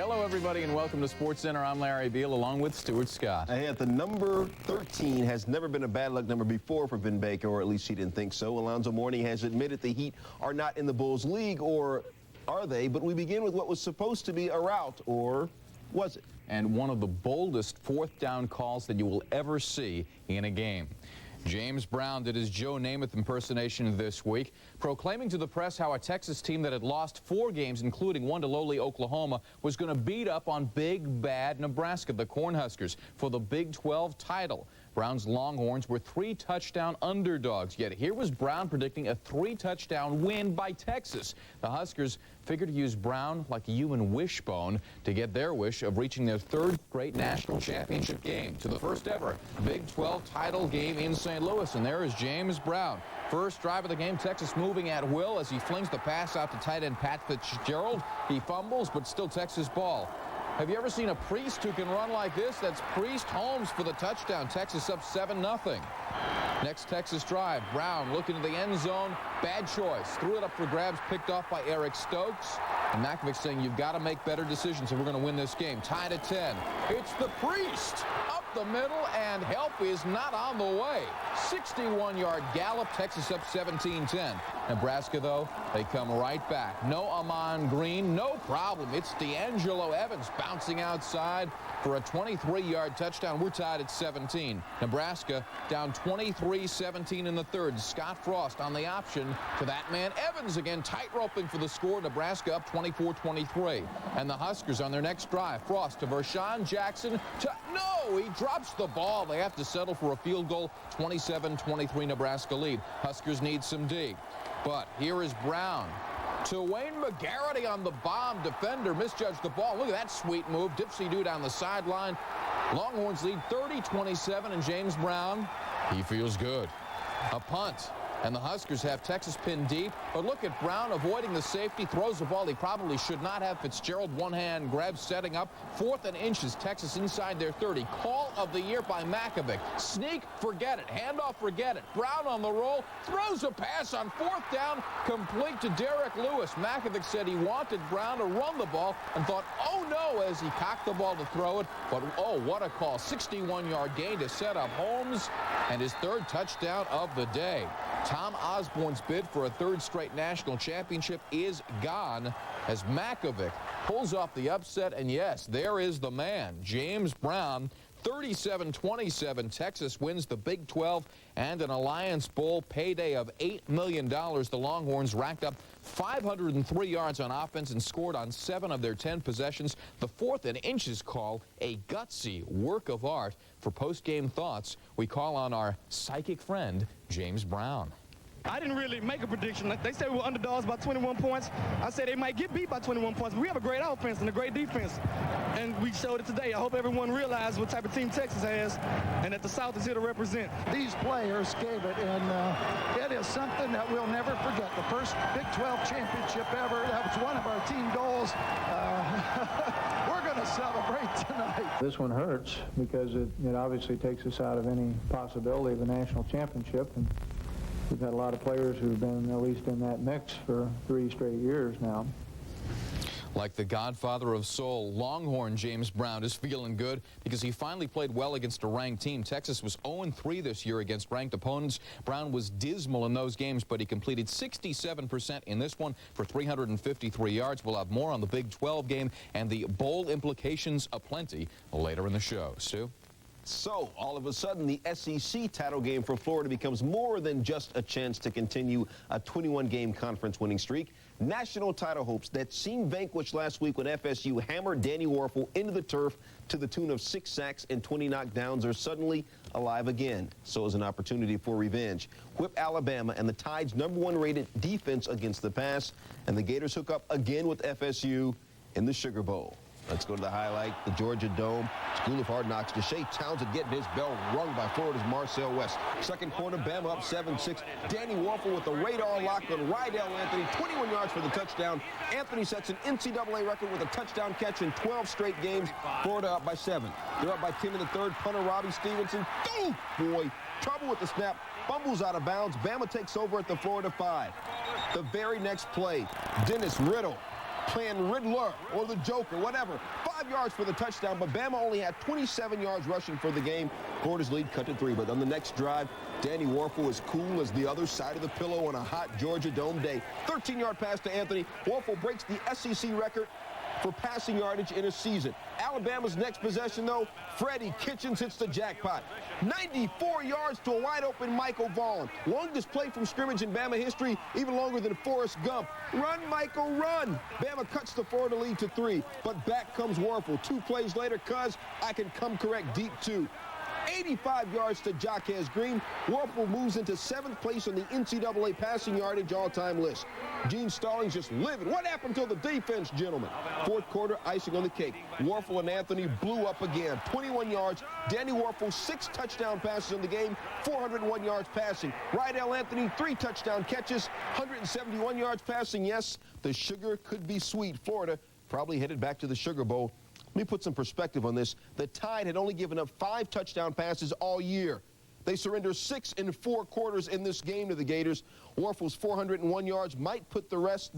Hello, everybody, and welcome to SportsCenter. I'm Larry Beil, along with Stuart Scott. Hey, at the number 13 has never been a bad luck number before for Vin Baker, or at least he didn't think so. Alonzo Mourning has admitted the Heat are not in the Bulls' league, or are they? But we begin with what was supposed to be a rout, or was it? And one of the boldest fourth down calls that you will ever see in a game. James Brown did his Joe Namath impersonation this week, proclaiming to the press how a Texas team that had lost 4 games, including one to lowly Oklahoma, was going to beat up on big, bad Nebraska, the Cornhuskers, for the Big 12 title. Brown's Longhorns were 3-touchdown underdogs, yet here was Brown predicting a 3-touchdown win by Texas. The Huskers figured to use Brown like a human wishbone to get their wish of reaching their 3rd straight national championship game, to the first ever Big 12 title game in St. Louis. And there is James Brown. First drive of the game, Texas moving at will as he flings the pass out to tight end Pat Fitzgerald. He fumbles, but still Texas ball. Have you ever seen a Priest who can run like this? That's Priest Holmes for the touchdown. Texas up 7-0. Next Texas drive, Brown looking to the end zone. Bad choice. Threw it up for grabs, picked off by Eric Stokes. And Makovic saying, you've got to make better decisions if we're going to win this game. Tied at 10. It's the Priest up the middle, and help is not on the way. 61-yard gallop, Texas up 17-10. Nebraska, though, they come right back. No Amon Green, no problem. It's D'Angelo Evans bouncing outside for a 23-yard touchdown. We're tied at 17. Nebraska down 23-17 in the 3rd. Scott Frost on the option to that man Evans again, tight-roping for the score. Nebraska up 24-23. And the Huskers on their next drive. Frost to Vershawn Jackson. No, he drops the ball. They have to settle for a field goal. 27-23 Nebraska lead. Huskers need some D. But here is Brown to Wayne McGarity on the bomb. Defender misjudged the ball. Look at that sweet move. Dipsy-doo down the sideline. Longhorns lead 30-27, and James Brown, he feels good. A punt. And the Huskers have Texas pinned deep. But look at Brown avoiding the safety, throws the ball he probably should not have. Fitzgerald one-hand grab setting up. 4th and inches, Texas inside their 30. Call of the year by Makovic. Sneak, forget it. Handoff, forget it. Brown on the roll, throws a pass on 4th down, complete to Derek Lewis. Makovic said he wanted Brown to run the ball and thought, oh no, as he cocked the ball to throw it. But oh, what a call. 61-yard gain to set up Holmes, and his 3rd touchdown of the day. Tom Osborne's bid for a 3rd straight national championship is gone as Makovic pulls off the upset. And yes, there is the man, James Brown. 37-27, Texas wins the Big 12 and an Alliance Bowl payday of $8 million. The Longhorns racked up 503 yards on offense and scored on 7 of their 10 possessions. The 4th and inches call a gutsy work of art. For post-game thoughts, we call on our psychic friend, James Brown. I didn't really make a prediction. They said we were underdogs by 21 points. I said they might get beat by 21 points, but we have a great offense and a great defense. And we showed it today. I hope everyone realized what type of team Texas has and that the South is here to represent. These players gave it, and it is something that we'll never forget. The first Big 12 championship ever. That was one of our team goals. We're going to celebrate tonight. This one hurts because it obviously takes us out of any possibility of a national championship. And we've had a lot of players who've been at least in that mix for 3 straight years now. Like the godfather of soul, Longhorn James Brown is feeling good because he finally played well against a ranked team. Texas was 0-3 this year against ranked opponents. Brown was dismal in those games, but he completed 67% in this one for 353 yards. We'll have more on the Big 12 game and the bowl implications aplenty later in the show. Stu? So, all of a sudden, the SEC title game for Florida becomes more than just a chance to continue a 21-game conference winning streak. National title hopes that seemed vanquished last week when FSU hammered Danny Warfel into the turf to the tune of 6 sacks and 20 knockdowns are suddenly alive again. So is an opportunity for revenge. Whip Alabama and the Tide's #1 rated defense against the pass, and the Gators hook up again with FSU in the Sugar Bowl. Let's go to the highlight, the Georgia Dome, School of Hard Knocks. Deshae Townsend getting his bell rung by Florida's Marcel West. Second quarter, Bama up 7-6. Danny Warfel with the radar lock on Rydell Anthony, 21 yards for the touchdown. Anthony sets an NCAA record with a touchdown catch in 12 straight games. Florida up by 7. They're up by 10 in the 3rd. Punter Robbie Stevenson, oh boy, trouble with the snap. Fumbles out of bounds. Bama takes over at the Florida 5. The very next play, Dennis Riddle playing Riddler or the Joker, whatever. 5 yards for the touchdown, but Bama only had 27 yards rushing for the game. Florida's lead cut to 3, but on the next drive, Danny Wuerffel is cool as the other side of the pillow on a hot Georgia Dome day. 13-yard pass to Anthony. Wuerffel breaks the SEC record for passing yardage in a season. Alabama's next possession, though, Freddie Kitchens hits the jackpot. 94 yards to a wide-open Michael Vaughn. Longest play from scrimmage in Bama history, even longer than Forrest Gump. Run, Michael, run! Bama cuts the Florida lead to 3, but back comes Wuerffel. 2 plays later, cuz I can come correct deep 2. 85 yards to Jaquez Green. Wuerffel moves into 7th place on the NCAA passing yardage all-time list. Gene Stallings just living. What happened to the defense, gentlemen? 4th quarter, icing on the cake. Wuerffel and Anthony blew up again. 21 yards. Danny Wuerffel, 6 touchdown passes in the game, 401 yards passing. Rydell Anthony, 3 touchdown catches, 171 yards passing. Yes, the sugar could be sweet. Florida probably headed back to the Sugar Bowl. Let me put some perspective on this. The Tide had only given up 5 touchdown passes all year. They surrendered 6 in 4 quarters in this game to the Gators. Wuerffel's 401 yards might put the rest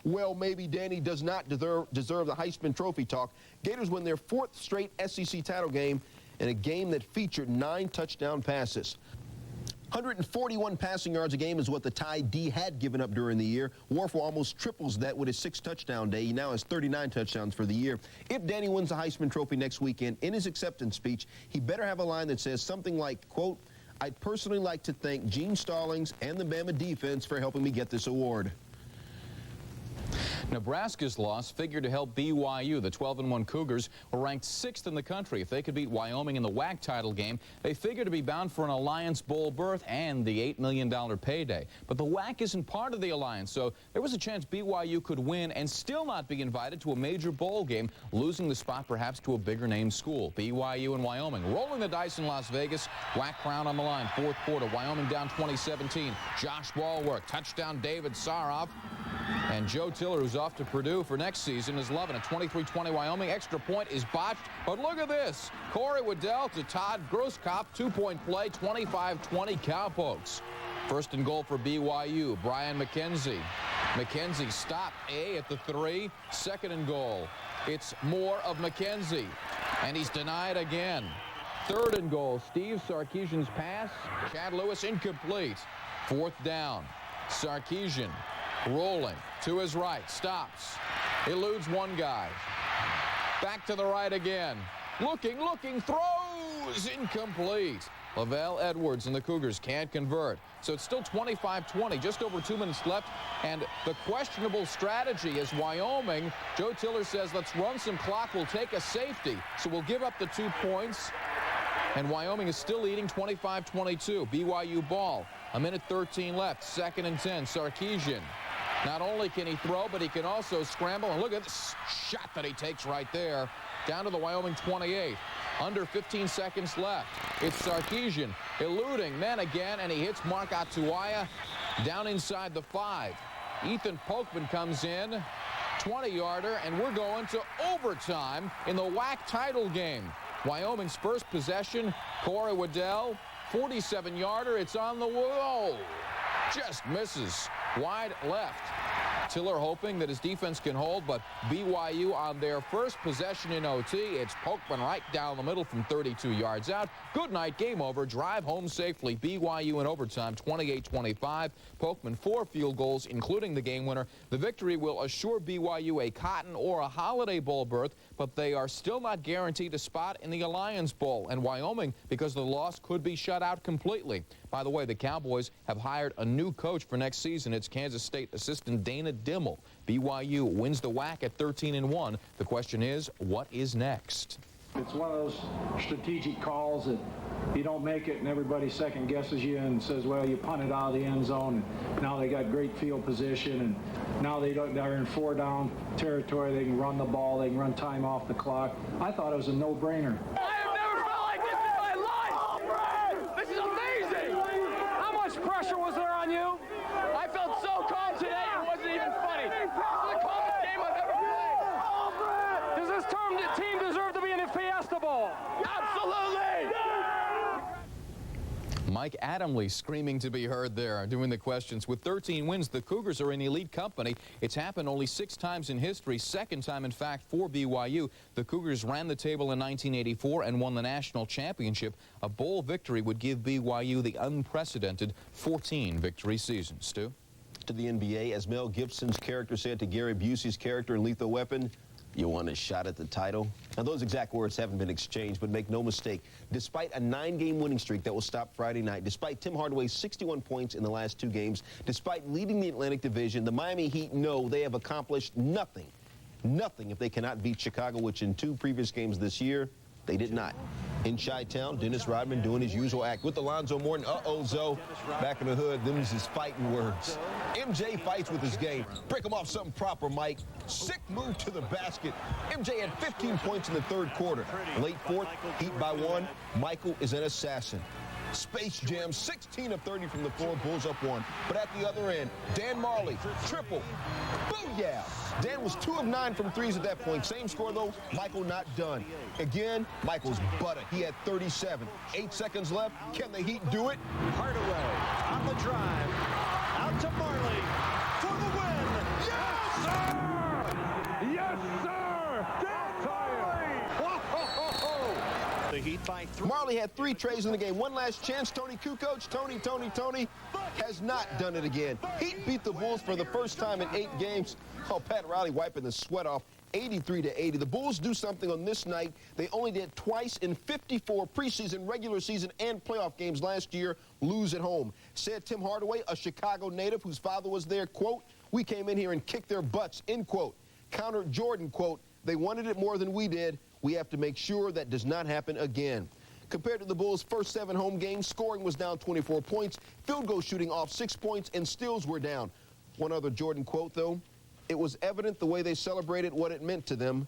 well, maybe Danny does not deserve the Heisman Trophy talk. Gators win their 4th straight SEC title game in a game that featured 9 touchdown passes. 141 passing yards a game is what the Tide D had given up during the year. Wuerffel almost triples that with his 6 touchdown day. He now has 39 touchdowns for the year. If Danny wins the Heisman Trophy next weekend, in his acceptance speech, he better have a line that says something like, quote, "I'd personally like to thank Gene Stallings and the Bama defense for helping me get this award." Nebraska's loss figured to help BYU. The 12-1 Cougars were ranked 6th in the country. If they could beat Wyoming in the WAC title game, they figured to be bound for an Alliance Bowl berth and the $8 million payday. But the WAC isn't part of the Alliance, so there was a chance BYU could win and still not be invited to a major bowl game, losing the spot perhaps to a bigger-name school. BYU and Wyoming rolling the dice in Las Vegas. WAC crown on the line. 4th quarter, Wyoming down 20-17. Josh Ballworth, touchdown David Saroff. And Joe Tiller, who's off to Purdue for next season, is loving it. 23-20 Wyoming. Extra point is botched. But look at this. Corey Waddell to Todd Grosskopf. 2-point play. 25-20 Cowpokes. 1st and goal for BYU. Brian McKenzie. McKenzie stopped at the 3. 2nd and goal. It's more of McKenzie. And he's denied again. 3rd and goal. Steve Sarkisian's pass. Chad Lewis incomplete. 4th down. Sarkisian rolling to his right, stops, eludes one guy, back to the right again, looking, throws, incomplete. Lavelle Edwards and the Cougars can't convert, so it's still 25-20, just over 2 minutes left, and the questionable strategy is Wyoming. Joe Tiller says, let's run some clock, we'll take a safety, so we'll give up the 2 points, and Wyoming is still leading 25-22. BYU ball, 1:13 left, 2nd and 10, Sarkisian. Not only can he throw, but he can also scramble. And look at this shot that he takes right there. Down to the Wyoming 28. Under 15 seconds left. It's Sarkisian eluding men again, and he hits Mark Atuaya down inside the 5. Ethan Polkman comes in, 20-yarder, and we're going to overtime in the WAC title game. Wyoming's first possession, Corey Waddell, 47-yarder. It's on the wall. Just misses. Wide left. Tiller hoping that his defense can hold, but BYU on their first possession in OT. It's Polkman right down the middle from 32 yards out. Good night, game over. Drive home safely. BYU in overtime, 28-25. Polkman 4 field goals, including the game winner. The victory will assure BYU a Cotton or a Holiday Bowl berth, but they are still not guaranteed a spot in the Alliance Bowl. And Wyoming, because of the loss, could be shut out completely. By the way, the Cowboys have hired a new coach for next season. It's Kansas State assistant Dana Dimmel. BYU wins the WAC at 13-1. The question is, what is next? It's one of those strategic calls that you don't make it and everybody second guesses you and says, well, you punted out of the end zone, and now they got great field position, and now they're in 4-down territory. They can run the ball, they can run time off the clock. I thought it was a no-brainer. I have never felt like this in my life. This is amazing. How much pressure was there on you? I felt so calm today, it wasn't even funny. This is the calmest game I've ever played. Does this team deserve to be in the Fiesta Bowl? Absolutely. Mike Adamle screaming to be heard there, doing the questions. With 13 wins, the Cougars are in elite company. It's happened only 6 times in history, second time, in fact, for BYU. The Cougars ran the table in 1984 and won the national championship. A bowl victory would give BYU the unprecedented 14-victory season. Stu? To the NBA, as Mel Gibson's character said to Gary Busey's character in Lethal Weapon, "You want a shot at the title?" Now, those exact words haven't been exchanged, but make no mistake, despite a 9-game winning streak that will stop Friday night, despite Tim Hardaway's 61 points in the last 2 games, despite leading the Atlantic Division, the Miami Heat know they have accomplished nothing if they cannot beat Chicago, which in 2 previous games this year, they did not. In Chi-Town, Dennis Rodman doing his usual act with Alonzo Mourning. Uh-oh, Zoe. Back in the hood, them's his fighting words. MJ fights with his game. Break him off something proper, Mike. Sick move to the basket. MJ had 15 points in the 3rd quarter. Late 4th, Heat by 1. Michael is an assassin. Space Jam, 16 of 30 from the floor, Bulls up 1. But at the other end, Dan Marley, triple. Booyah! Dan was 2 of 9 from threes at that point. Same score, though. Michael not done. Again, Michael's butter. He had 37. 8 seconds left. Can the Heat do it? Hardaway on the drive. Out to Marley for the win. Yes, sir! Yes, sir! Dan Marley! The Heat by 3. Marley had 3 trays in the game. One last chance. Tony Kukoc, Tony has not done it again. Heat beat the Bulls for the first time in 8 games. Oh, Pat Riley wiping the sweat off, 83-80. The Bulls do something on this night they only did twice in 54 preseason, regular season, and playoff games last year, lose at home. Said Tim Hardaway, a Chicago native whose father was there, quote, "We came in here and kicked their butts," end quote. Countered Jordan, quote, "They wanted it more than we did. We have to make sure that does not happen again." Compared to the Bulls' first 7 home games, scoring was down 24 points, field goal shooting off 6 points, and steals were down. One other Jordan quote, though, "It was evident the way they celebrated what it meant to them.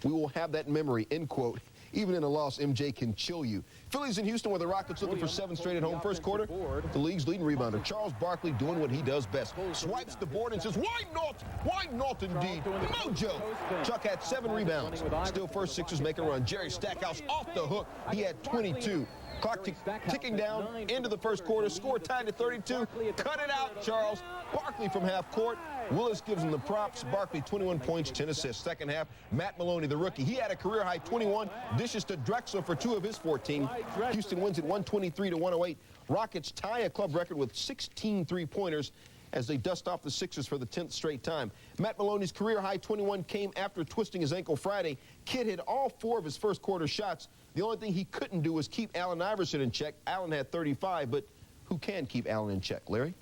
We will have that memory," end quote. Even in a loss, MJ can chill you. Phillies in Houston, where the Rockets looking for 7 straight at home. First quarter, the league's leading rebounder, Charles Barkley, doing what he does best. Swipes the board and says, "Why not? Why not indeed? Mojo!" Chuck had 7 rebounds. Still first, Sixers make a run. Jerry Stackhouse off the hook. He had 22. Clock ticking down into the first quarter. Score tied to 32. Cut it out, Charles. Barkley from half court. Willis gives him the props. Barkley, 21 points, 10 assists. Second half, Matt Maloney, the rookie. He had a career-high 21. Dishes to Drexler for 2 of his 14. Houston wins at 123-108. Rockets tie a club record with 16 three-pointers as they dust off the Sixers for the 10th straight time. Matt Maloney's career-high 21 came after twisting his ankle Friday. Kid hit all 4 of his first quarter shots. The only thing he couldn't do was keep Allen Iverson in check. Allen had 35, but who can keep Allen in check? Larry?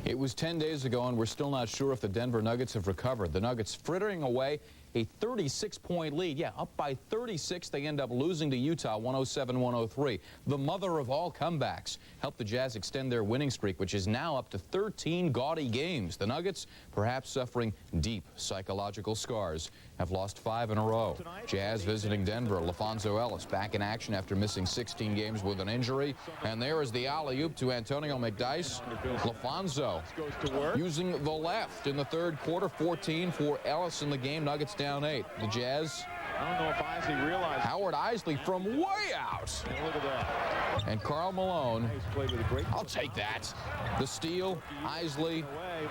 It was 10 days ago, and we're still not sure if the Denver Nuggets have recovered. The Nuggets frittering away a 36-point lead. Yeah, up by 36. They end up losing to Utah 107-103. The mother of all comebacks helped the Jazz extend their winning streak, which is now up to 13 gaudy games. The Nuggets, perhaps suffering deep psychological scars, have lost 5 in a row. Jazz visiting Denver. LaFonso Ellis back in action after missing 16 games with an injury. And there is the alley-oop to Antonio McDyess. LaFonso using the left in the 3rd quarter. 14 for Ellis in the game. Nuggets down 8. The Jazz. I don't know if Isley realized. Howard Isley from way out. Look at that. And Karl Malone. I'll take that. The steal. Isley.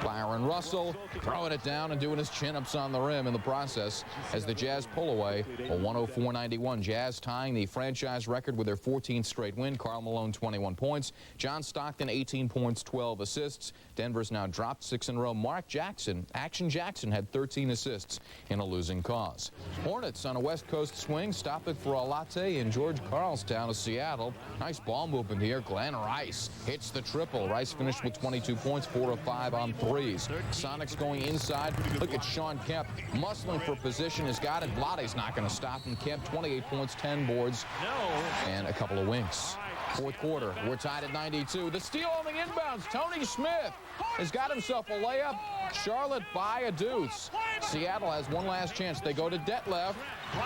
Byron Russell throwing it down and doing his chin-ups on the rim in the process as the Jazz pull away a 104-91. Jazz tying the franchise record with their 14th straight win. Karl Malone 21 points. John Stockton 18 points, 12 assists. Denver's now dropped 6 in a row. Mark Jackson, Action Jackson, had 13 assists in a losing cause. Hornets on a West Coast swing, stopping for a latte in George Carlstown of Seattle. Nice ball movement here. Glenn Rice hits the triple. Rice finished with 22 points, 4 of 5 on threes. Sonics going inside. Look at Sean Kemp muscling for position. Has got it. Vlade's not going to stop him. Kemp 28 points, 10 boards, and a couple of winks. 4th quarter, we're tied at 92. The steal on the inbounds. Tony Smith has got himself a layup. Charlotte by a deuce. Seattle has one last chance. They go to Detlef.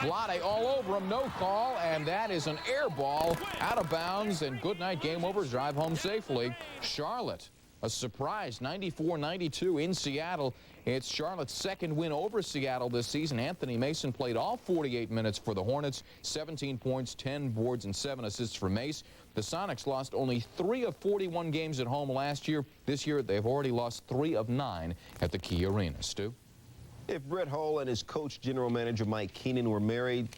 Vlade all over him. No call, and that is an air ball out of bounds. And good night. Game over. Drive home safely. Charlotte, a surprise, 94-92 in Seattle. It's Charlotte's 2nd win over Seattle this season. Anthony Mason played all 48 minutes for the Hornets. 17 points, 10 boards, and 7 assists for Mace. The Sonics lost only 3 of 41 games at home last year. This year, they've already lost 3 of 9 at the Key Arena. Stu? If Brett Hull and his coach, general manager Mike Keenan, were married,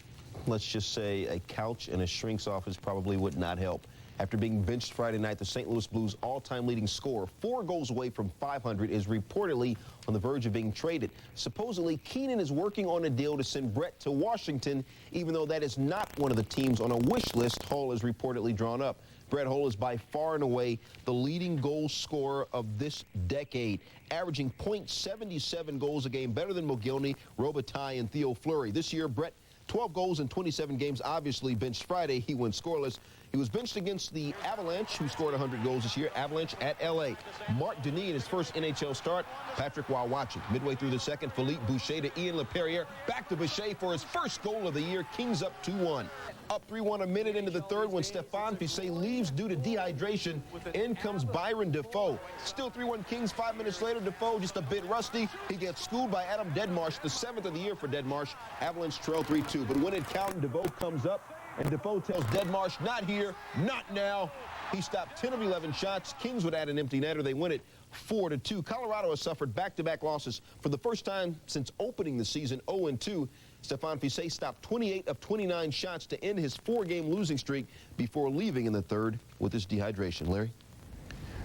let's just say a couch in a shrink's office probably would not help. After being benched Friday night, the St. Louis Blues' all-time leading scorer, 4 goals away from 500, is reportedly on the verge of being traded. Supposedly, Keenan is working on a deal to send Brett to Washington, even though that is not one of the teams on a wish list Hull has reportedly drawn up. Brett Hull is by far and away the leading goal scorer of this decade, averaging .77 goals a game, better than Mogilny, Robitaille, and Theo Fleury. This year, Brett, 12 goals in 27 games, obviously benched Friday. He went scoreless. He was benched against the Avalanche, who scored 100 goals this year. Avalanche at L.A. Mark Denis in his first NHL start. Patrick while watching. Midway through the second, Philippe Boucher to Ian LaPerriere. Back to Boucher for his first goal of the year. Kings up 2-1. Up 3-1 a minute into the third when Stéphane Fissé leaves due to dehydration. In comes Byron Defoe. Still 3-1 Kings. 5 minutes later, Defoe just a bit rusty. He gets schooled by Adam Deadmarsh, the 7th of the year for Deadmarsh. Avalanche trail 3-2. But when it counted, Defoe comes up. And Defoe tells Deadmarsh, not here, not now. He stopped 10 of 11 shots. Kings would add an empty netter. They win it 4-2. Colorado has suffered back-to-back losses for the first time since opening the season 0-2. Stéphane Fissé stopped 28 of 29 shots to end his 4-game losing streak before leaving in the third with his dehydration. Larry?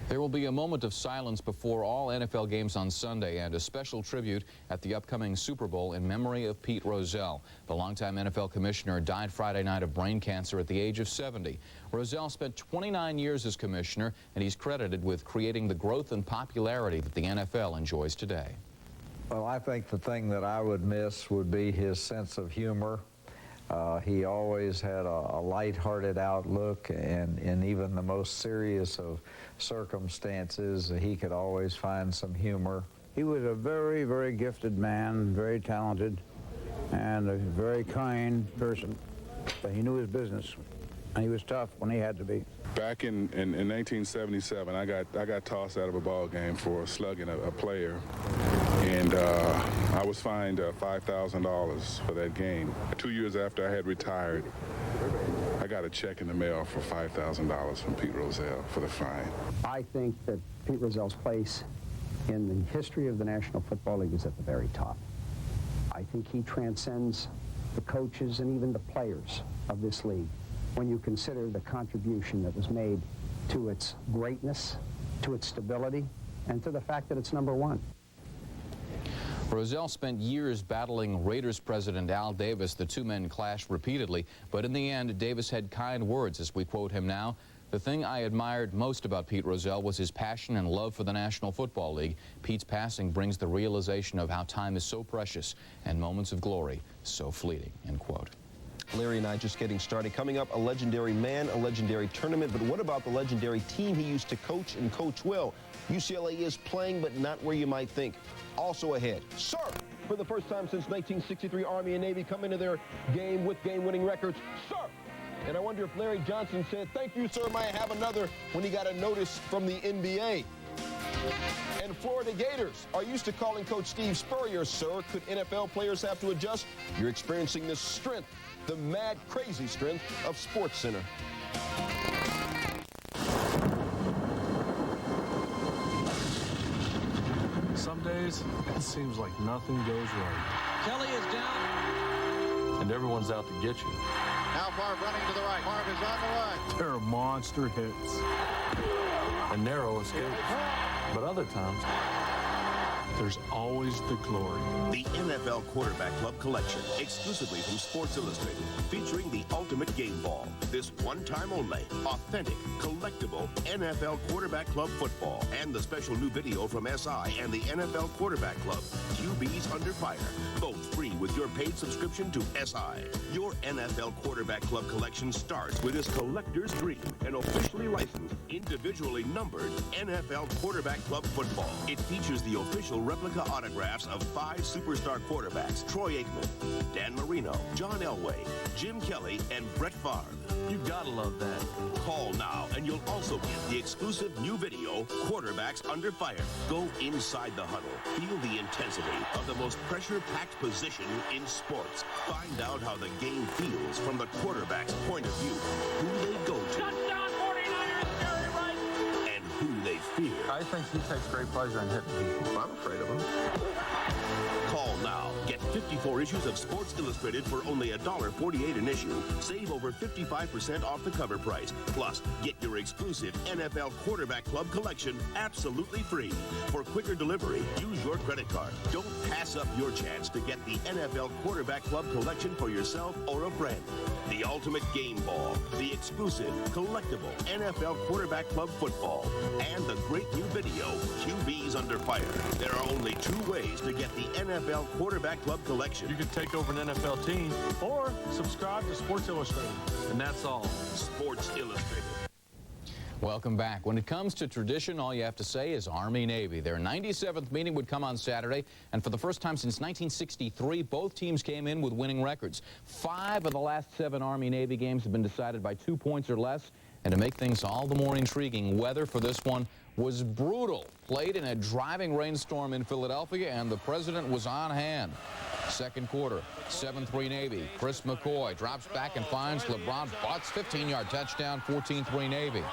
There will be a moment of silence before all NFL games on Sunday and a special tribute at the upcoming Super Bowl in memory of Pete Rozelle. The longtime NFL commissioner died Friday night of brain cancer at the age of 70. Rozelle spent 29 years as commissioner, and he's credited with creating the growth and popularity that the NFL enjoys today. Well, I think the thing that I would miss would be his sense of humor. He always had a lighthearted outlook, and in even the most serious of circumstances, he could always find some humor. He was a very, very gifted man, very talented, and a very kind person. But he knew his business, and he was tough when he had to be. Back in 1977, I got tossed out of a ball game for slugging a player, and I was fined $5,000 for that game. 2 years after I had retired, I got a check in the mail for $5,000 from Pete Rozelle for the fine. I think that Pete Rozelle's place in the history of the National Football League is at the very top. I think he transcends the coaches and even the players of this league when you consider the contribution that was made to its greatness, to its stability, and to the fact that it's #1. Rozelle spent years battling Raiders president Al Davis. The two men clashed repeatedly, but in the end, Davis had kind words, as we quote him now. The thing I admired most about Pete Rozelle was his passion and love for the National Football League. Pete's passing brings the realization of how time is so precious and moments of glory so fleeting, end quote. Larry and I just getting started. Coming up, a legendary man, a legendary tournament. But what about the legendary team he used to coach and coach well? UCLA is playing, but not where you might think. Also ahead, sir, for the first time since 1963, Army and Navy come into their game with game-winning records. Sir! And I wonder if Larry Johnson said, thank you, sir, may I have another, when he got a notice from the NBA. And Florida Gators are used to calling Coach Steve Spurrier, sir. Could NFL players have to adjust? You're experiencing the strength, the mad, crazy strength of SportsCenter. Some days, it seems like nothing goes right. Kelly is down. And everyone's out to get you. Now Favre running to the right. Favre is on the right. There are monster hits and narrow escapes. But other times, there's always the glory. The NFL Quarterback Club Collection, exclusively from Sports Illustrated, featuring the ultimate game ball. This one time only, authentic, collectible NFL Quarterback Club football. And the special new video from SI and the NFL Quarterback Club, QBs Under Fire. Both free with your paid subscription to SI. Your NFL Quarterback Club collection starts with this collector's dream, an officially licensed, individually numbered NFL Quarterback Club football. It features the official replica autographs of 5 superstar quarterbacks: Troy Aikman, Dan Marino, John Elway, Jim Kelly, and Brett Favre. You've got to love that. Call now, and you'll also get the exclusive new video, Quarterbacks Under Fire. Go inside the huddle. Feel the intensity of the most pressure-packed position in sports. Find out how the game feels from the quarterback's point of view. Who they go to. Touchdown, who they fear. I think he takes great pleasure in hitting people. I'm afraid of him. Call now. Get 54 issues of Sports Illustrated for only $1.48 an issue. Save over 55% off the cover price. Plus, get your exclusive NFL Quarterback Club collection absolutely free. For quicker delivery, use your credit card. Don't pass up your chance to get the NFL Quarterback Club collection for yourself or a friend. The ultimate game ball, the exclusive, collectible NFL Quarterback Club football, and the great new video, QBs Under Fire. There are only 2 ways to get the NFL Quarterback Club collection. You can take over an NFL team or subscribe to Sports Illustrated, and that's all. Sports Illustrated. Welcome back. When it comes to tradition, all you have to say is Army-Navy. Their 97th meeting would come on Saturday, and for the first time since 1963, both teams came in with winning records. 5 of the last 7 Army-Navy games have been decided by 2 points or less, and to make things all the more intriguing, weather for this one was brutal. Played in a driving rainstorm in Philadelphia, and the president was on hand. Second quarter, 7-3 Navy. Chris McCoy drops back and finds LeBron Butts, 15-yard touchdown, 14-3 Navy.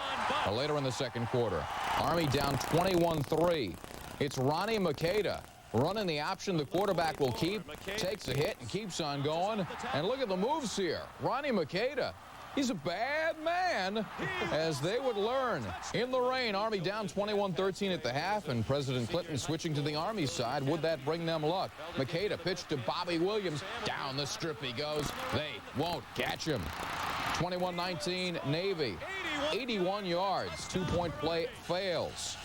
Later in the second quarter, Army down 21-3. It's Ronnie Makeda running the option the quarterback will keep, takes a hit and keeps on going. And look at the moves here. Ronnie Makeda. He's a bad man, as they would learn. In the rain, Army down 21-13 at the half, and President Clinton switching to the Army side. Would that bring them luck? Makeda pitched to Bobby Williams. Down the strip he goes. They won't catch him. 21-19 Navy. 81 yards. 2-point play fails.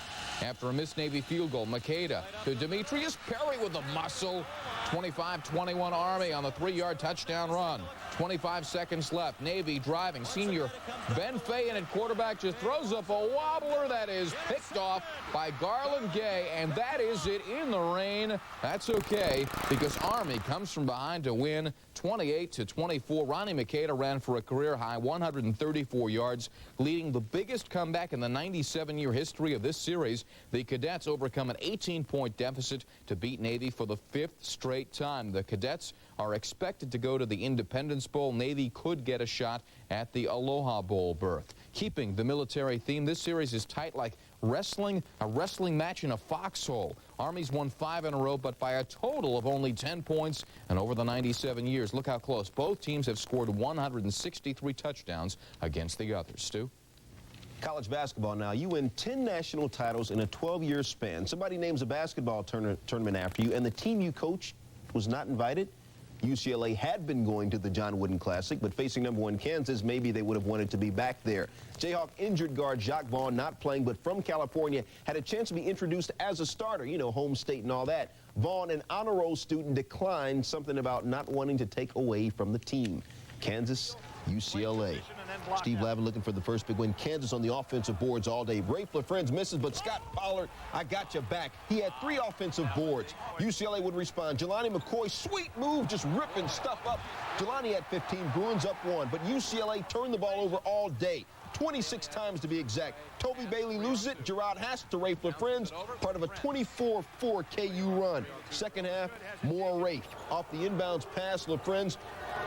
After a missed Navy field goal, Makeda to Demetrius Perry with the muscle. 25-21 Army on the 3-yard touchdown run. 25 seconds left. Navy driving. Senior Ben Fayen at quarterback just throws up a wobbler that is picked off by Garland Gay, and that is it in the rain. That's okay, because Army comes from behind to win 28-24. Ronnie Makeda ran for a career-high 134 yards, leading the biggest comeback in the 97-year history of this series. The Cadets overcome an 18-point deficit to beat Navy for the 5th straight time. The Cadets are expected to go to the Independence Bowl. Navy could get a shot at the Aloha Bowl berth. Keeping the military theme, this series is tight like wrestling, a wrestling match in a foxhole. Army's won 5 in a row, but by a total of only 10 points. And over the 97 years, look how close. Both teams have scored 163 touchdowns against the others. Stu? College basketball now. You win 10 national titles in a 12-year span. Somebody names a basketball tournament after you, and the team you coach was not invited. UCLA had been going to the John Wooden Classic, but facing #1 Kansas, maybe they would have wanted to be back there. Jayhawk injured guard Jacques Vaughn not playing, but from California, had a chance to be introduced as a starter, you know, home state and all that. Vaughn, an honor roll student, declined something about not wanting to take away from the team. Kansas, UCLA. Steve Lavin looking for the first big win. Kansas on the offensive boards all day. Rafe LaFrentz misses, but Scott Pollard, I got you back. He had 3 offensive boards. UCLA would respond. Jelani McCoy, sweet move, just ripping stuff up. Jelani had 15, Bruins up 1, but UCLA turned the ball over all day. 26 times to be exact. Toby Bailey loses it. Gerard Haas to Rafe LaFrentz, part of a 24-4 KU run. Second half, more Rafe. Off the inbounds pass, LaFrentz.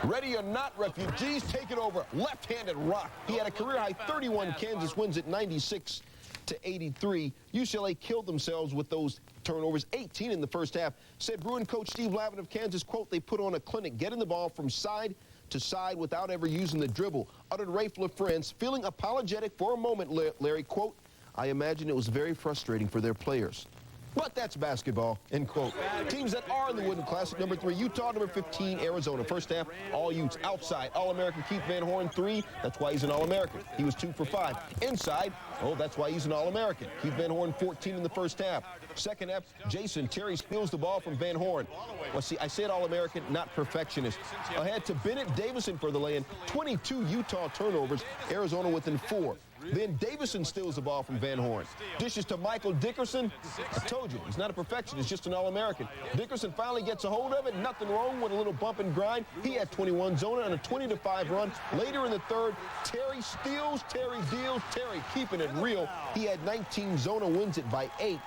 Ready or not, refugees take it over. Left-handed rock. He had a career-high 31. Kansas wins at 96-83. UCLA killed themselves with those turnovers, 18 in the first half. Said Bruin coach Steve Lavin of Kansas, quote, they put on a clinic, getting the ball from side to side without ever using the dribble. Uttered Rafe LaFrentz, feeling apologetic for a moment, Larry, quote, I imagine it was very frustrating for their players. But that's basketball, end quote. Teams that are in the Wooden Classic, #3, Utah, #15, Arizona. First half, all Utes. Outside, All-American Keith Van Horn, 3. That's why he's an All-American. He was 2 for 5. Inside, oh, that's why he's an All-American. Keith Van Horn, 14 in the first half. Second half, Jason Terry steals the ball from Van Horn. Well, see, I said All-American, not perfectionist. Ahead to Bennett Davison for the lay-in. 22 Utah turnovers, Arizona within 4. Then Davison steals the ball from Van Horn. Dishes to Michael Dickerson. I told you, he's not a perfectionist, just an All-American. Dickerson finally gets a hold of it. Nothing wrong with a little bump and grind. He had 21 Zona on a 20-5 run. Later in the third, Terry steals, Terry deals, Terry keeping it real. He had 19 Zona, wins it by 8.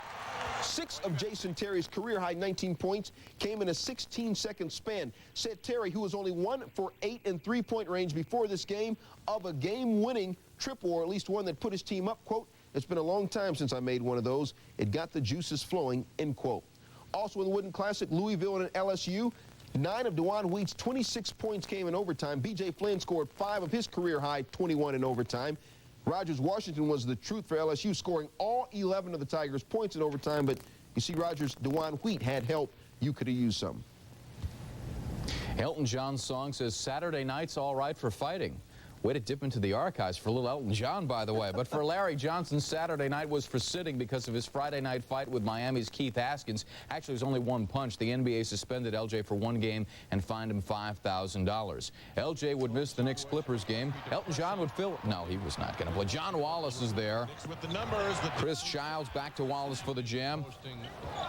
6 of Jason Terry's career-high 19 points came in a 16-second span. Said Terry, who was only 1 for 8 in three-point range before this game, of a game-winning triple, or at least one that put his team up, quote, It's been a long time since I made one of those. It got the juices flowing, end quote. Also in the Wooden Classic, Louisville and LSU. 9 of DeJuan Wheat's 26 points came in overtime. B.J. Flynn scored 5 of his career-high 21 in overtime. Rogers Washington was the truth for LSU, scoring all 11 of the Tigers' points in overtime. But you see, Rogers, DeJuan Wheat had help. You could have used some. Elton John's song says Saturday night's all right for fighting. Way to dip into the archives for little Elton John, by the way. But for Larry Johnson, Saturday night was for sitting because of his Friday night fight with Miami's Keith Haskins. Actually, it was only one punch. The NBA suspended LJ for 1 game and fined him $5,000. LJ would miss the Knicks-Clippers game. Elton John would fill... No, he was not going to play. John Wallace is there. Chris Childs back to Wallace for the jam.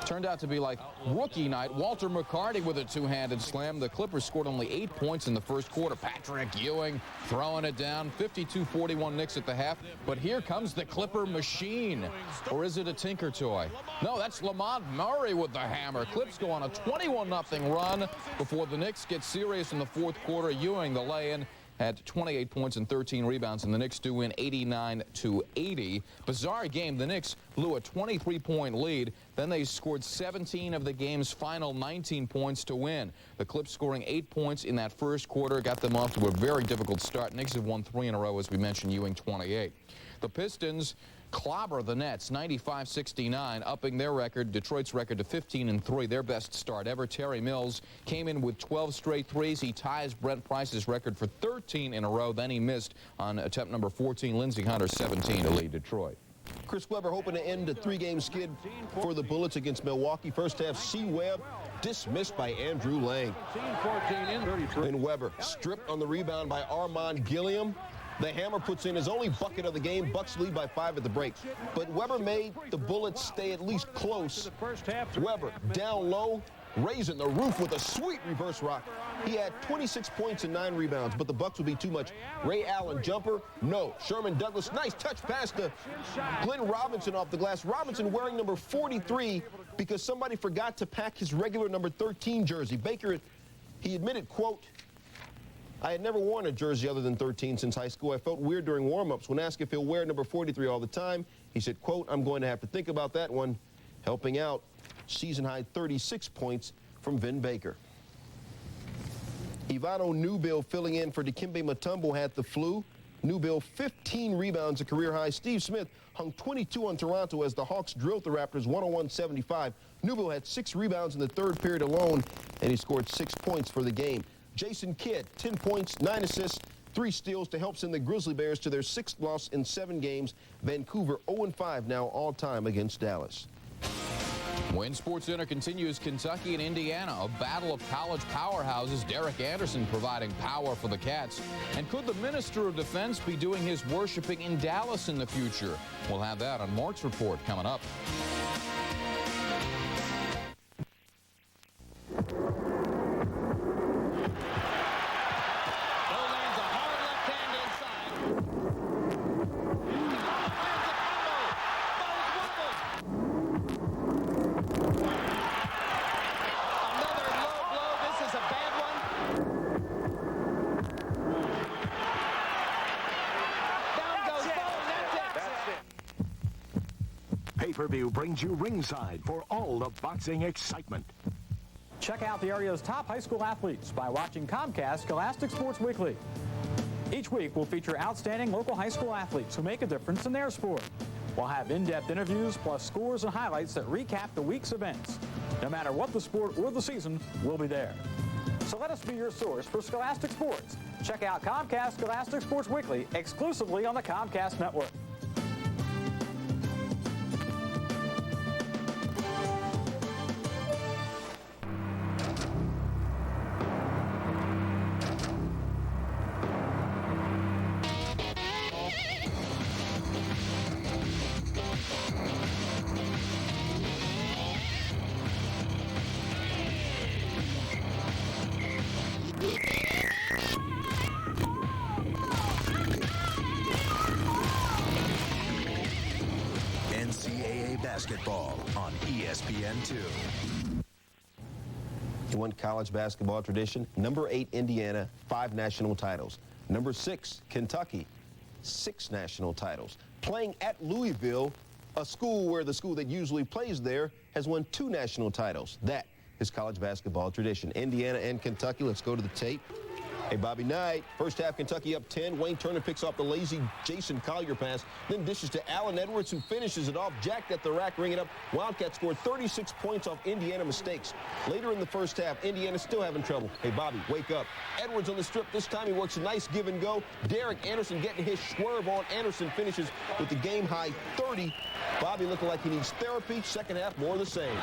Turned out to be like rookie night. Walter McCarty with a two-handed slam. The Clippers scored only 8 points in the first quarter. Patrick Ewing throwing it down. 52-41 Knicks at the half. But here comes the Clipper machine. Or is it a Tinker toy? No, that's Lamont Murray with the hammer. Clips go on a 21-0 run before the Knicks get serious in the fourth quarter. Ewing, the lay-in, had 28 points and 13 rebounds, and the Knicks do win 89-80. Bizarre game. The Knicks blew a 23-point lead. Then they scored 17 of the game's final 19 points to win. The Clips scoring 8 points in that first quarter got them off to a very difficult start. Knicks have won 3 in a row, as we mentioned, Ewing 28. The Pistons clobber the Nets 95-69, upping their record, Detroit's record, to 15-3, their best start ever. Terry Mills came in with 12 straight threes. He ties Brent Price's record for 13 in a row. Then he missed on attempt number 14. Lindsey Hunter 17 to lead Detroit. Chris Webber hoping to end a 3-game skid for the Bullets against Milwaukee. First half, C. Webb dismissed by Andrew Lang. And Webber stripped on the rebound by Armand Gilliam. The hammer puts in his only bucket of the game. Bucks lead by 5 at the break. But Webber made the Bullets stay at least close. Webber down low, raising the roof with a sweet reverse rock. He had 26 points and 9 rebounds, but the Bucks would be too much. Ray Allen jumper, no. Sherman Douglas, nice touch pass to Glenn Robinson off the glass. Robinson wearing number 43 because somebody forgot to pack his regular number 13 jersey. Baker, he admitted, quote, I had never worn a jersey other than 13 since high school. I felt weird during warm-ups. When asked if he'll wear number 43 all the time, he said, quote, I'm going to have to think about that one. Helping out, season-high 36 points from Vin Baker. Ivano Newbill filling in for Dikembe Mutombo had the flu. Newbill 15 rebounds, a career high. Steve Smith hung 22 on Toronto as the Hawks drilled the Raptors 101-75. Newbill had 6 rebounds in the third period alone, and he scored 6 points for the game. Jason Kidd, 10 points, 9 assists, 3 steals to help send the Grizzly Bears to their 6th loss in 7 games. Vancouver 0-5 now all-time against Dallas. When SportsCenter continues, Kentucky and Indiana, a battle of college powerhouses. Derek Anderson providing power for the Cats. And could the Minister of Defense be doing his worshiping in Dallas in the future? We'll have that on Mark's report coming up. Pay-per-view brings you ringside for all the boxing excitement. Check out the area's top high school athletes by watching Comcast Scholastic Sports Weekly. Each week, we'll feature outstanding local high school athletes who make a difference in their sport. We'll have in-depth interviews plus scores and highlights that recap the week's events. No matter what the sport or the season, we'll be there. So let us be your source for Scholastic Sports. Check out Comcast Scholastic Sports Weekly exclusively on the Comcast Network. Basketball on ESPN 2. One college basketball tradition. Number 8, Indiana, 5 national titles. Number 6, Kentucky, 6 national titles. playing at Louisville, a school where the school that usually plays there has won 2 national titles. That is college basketball tradition. Indiana and Kentucky. Let's go to the tape. Hey, Bobby Knight. First half, Kentucky up 10. Wayne Turner picks off the lazy Jason Collier pass, then dishes to Allen Edwards, who finishes it off. Jacked at the rack, ring it up. Wildcats scored 36 points off Indiana mistakes. Later in the first half, Indiana's still having trouble. Hey, Bobby, wake up. Edwards on the strip. This time he works a nice give and go. Derek Anderson getting his swerve on. Anderson finishes with the game-high 30. Bobby looking like he needs therapy. Second half, more of the same.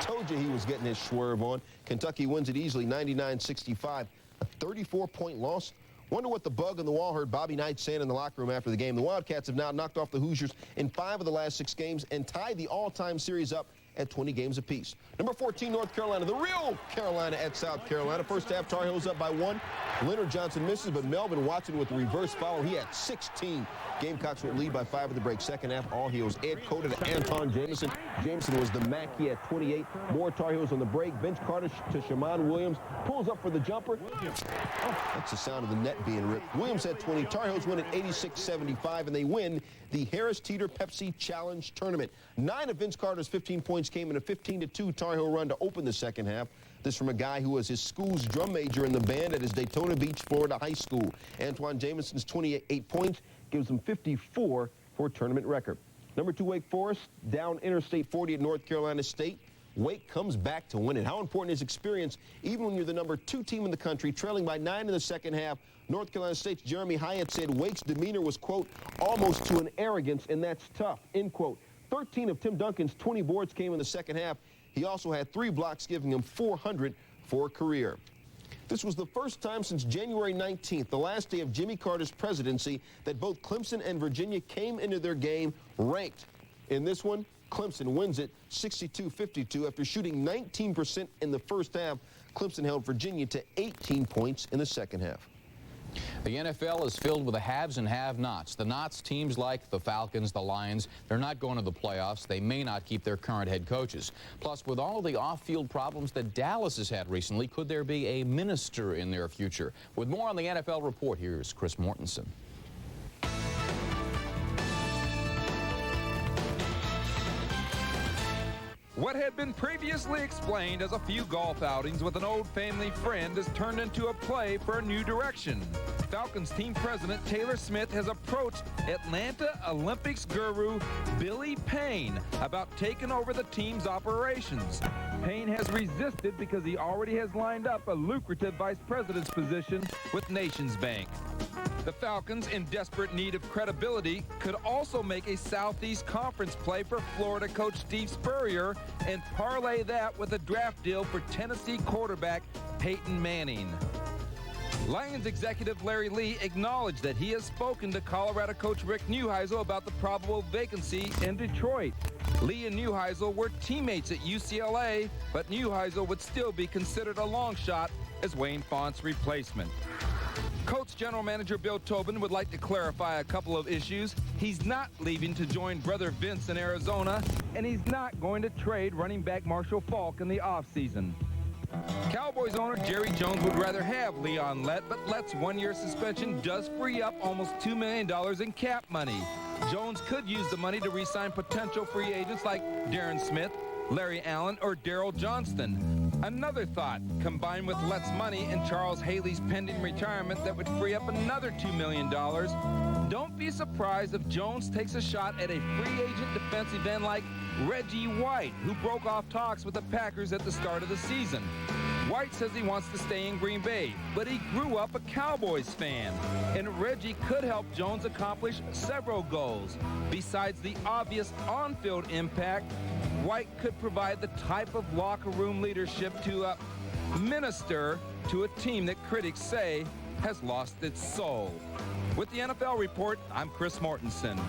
Told you he was getting his swerve on. Kentucky wins it easily, 99-65. A 34-point loss. Wonder what the bug in the wall heard Bobby Knight saying in the locker room after the game. The Wildcats have now knocked off the Hoosiers in 5 of the last 6 games and tied the all-time series up at 20 games apiece. Number 14, North Carolina, the real Carolina at South Carolina. First half, Tar Heels up by 1. Leonard Johnson misses, but Melvin Watson with the reverse follow. He had 16. Gamecocks would lead by 5 at the break. Second half, all Heels. Ed Cota to Anton Jameson. Jameson was the Mac. He had 28. More Tar Heels on the break. Vince Carter to Shaman Williams. Pulls up for the jumper. That's the sound of the net being ripped. Williams had 20. Tar Heels win at 86-75, and they win the Harris Teeter Pepsi Challenge Tournament. 9 of Vince Carter's 15 points came in a 15-2 Tar Heel run to open the second half. This from a guy who was his school's drum major in the band at his Daytona Beach, Florida high school. Antoine Jameson's 28 points gives him 54 for a tournament record. Number 2, Wake Forest, down Interstate 40 at North Carolina State. Wake comes back to win it. How important is experience, even when you're the number 2 team in the country, trailing by 9 in the second half? North Carolina State's Jeremy Hyatt said Wake's demeanor was, quote, almost to an arrogance, and that's tough, end quote. 13 of Tim Duncan's 20 boards came in the second half. He also had 3 blocks, giving him 400 for a career. This was the first time since January 19th, the last day of Jimmy Carter's presidency, that both Clemson and Virginia came into their game ranked. In this one, Clemson wins it 62-52 after shooting 19% in the first half. Clemson held Virginia to 18 points in the second half. The NFL is filled with the haves and have-nots. The nots, teams like the Falcons, the Lions, they're not going to the playoffs. They may not keep their current head coaches. Plus, with all the off-field problems that Dallas has had recently, could there be a minister in their future? With more on the NFL Report, here's Chris Mortensen. What had been previously explained as a few golf outings with an old family friend has turned into a play for a new direction. Falcons team president Taylor Smith has approached Atlanta Olympics guru Billy Payne about taking over the team's operations. Payne has resisted because he already has lined up a lucrative vice president's position with Nations Bank. The Falcons, in desperate need of credibility, could also make a Southeast Conference play for Florida coach Steve Spurrier and parlay that with a draft deal for Tennessee quarterback Peyton Manning. Lions executive Larry Lee acknowledged that he has spoken to Colorado coach Rick Neuheisel about the probable vacancy in Detroit. Lee and Neuheisel were teammates at UCLA, but Neuheisel would still be considered a long shot as Wayne Font's replacement. Colts general manager Bill Tobin would like to clarify a couple of issues. He's not leaving to join brother Vince in Arizona, and he's not going to trade running back Marshall Faulk in the offseason. Cowboys owner Jerry Jones would rather have Leon Lett, but Lett's one-year suspension does free up almost $2 million in cap money. Jones could use the money to re-sign potential free agents like Darren Smith, Larry Allen, or Darryl Johnston. Another thought, combined with Lett's money and Charles Haley's pending retirement, that would free up another $2 million. Don't be surprised if Jones takes a shot at a free agent defensive end like Reggie White, who broke off talks with the Packers at the start of the season. White says he wants to stay in Green Bay, but he grew up a Cowboys fan. And Reggie could help Jones accomplish several goals. Besides the obvious on-field impact, White could provide the type of locker room leadership to minister to a team that critics say has lost its soul. With the NFL Report, I'm Chris Mortensen.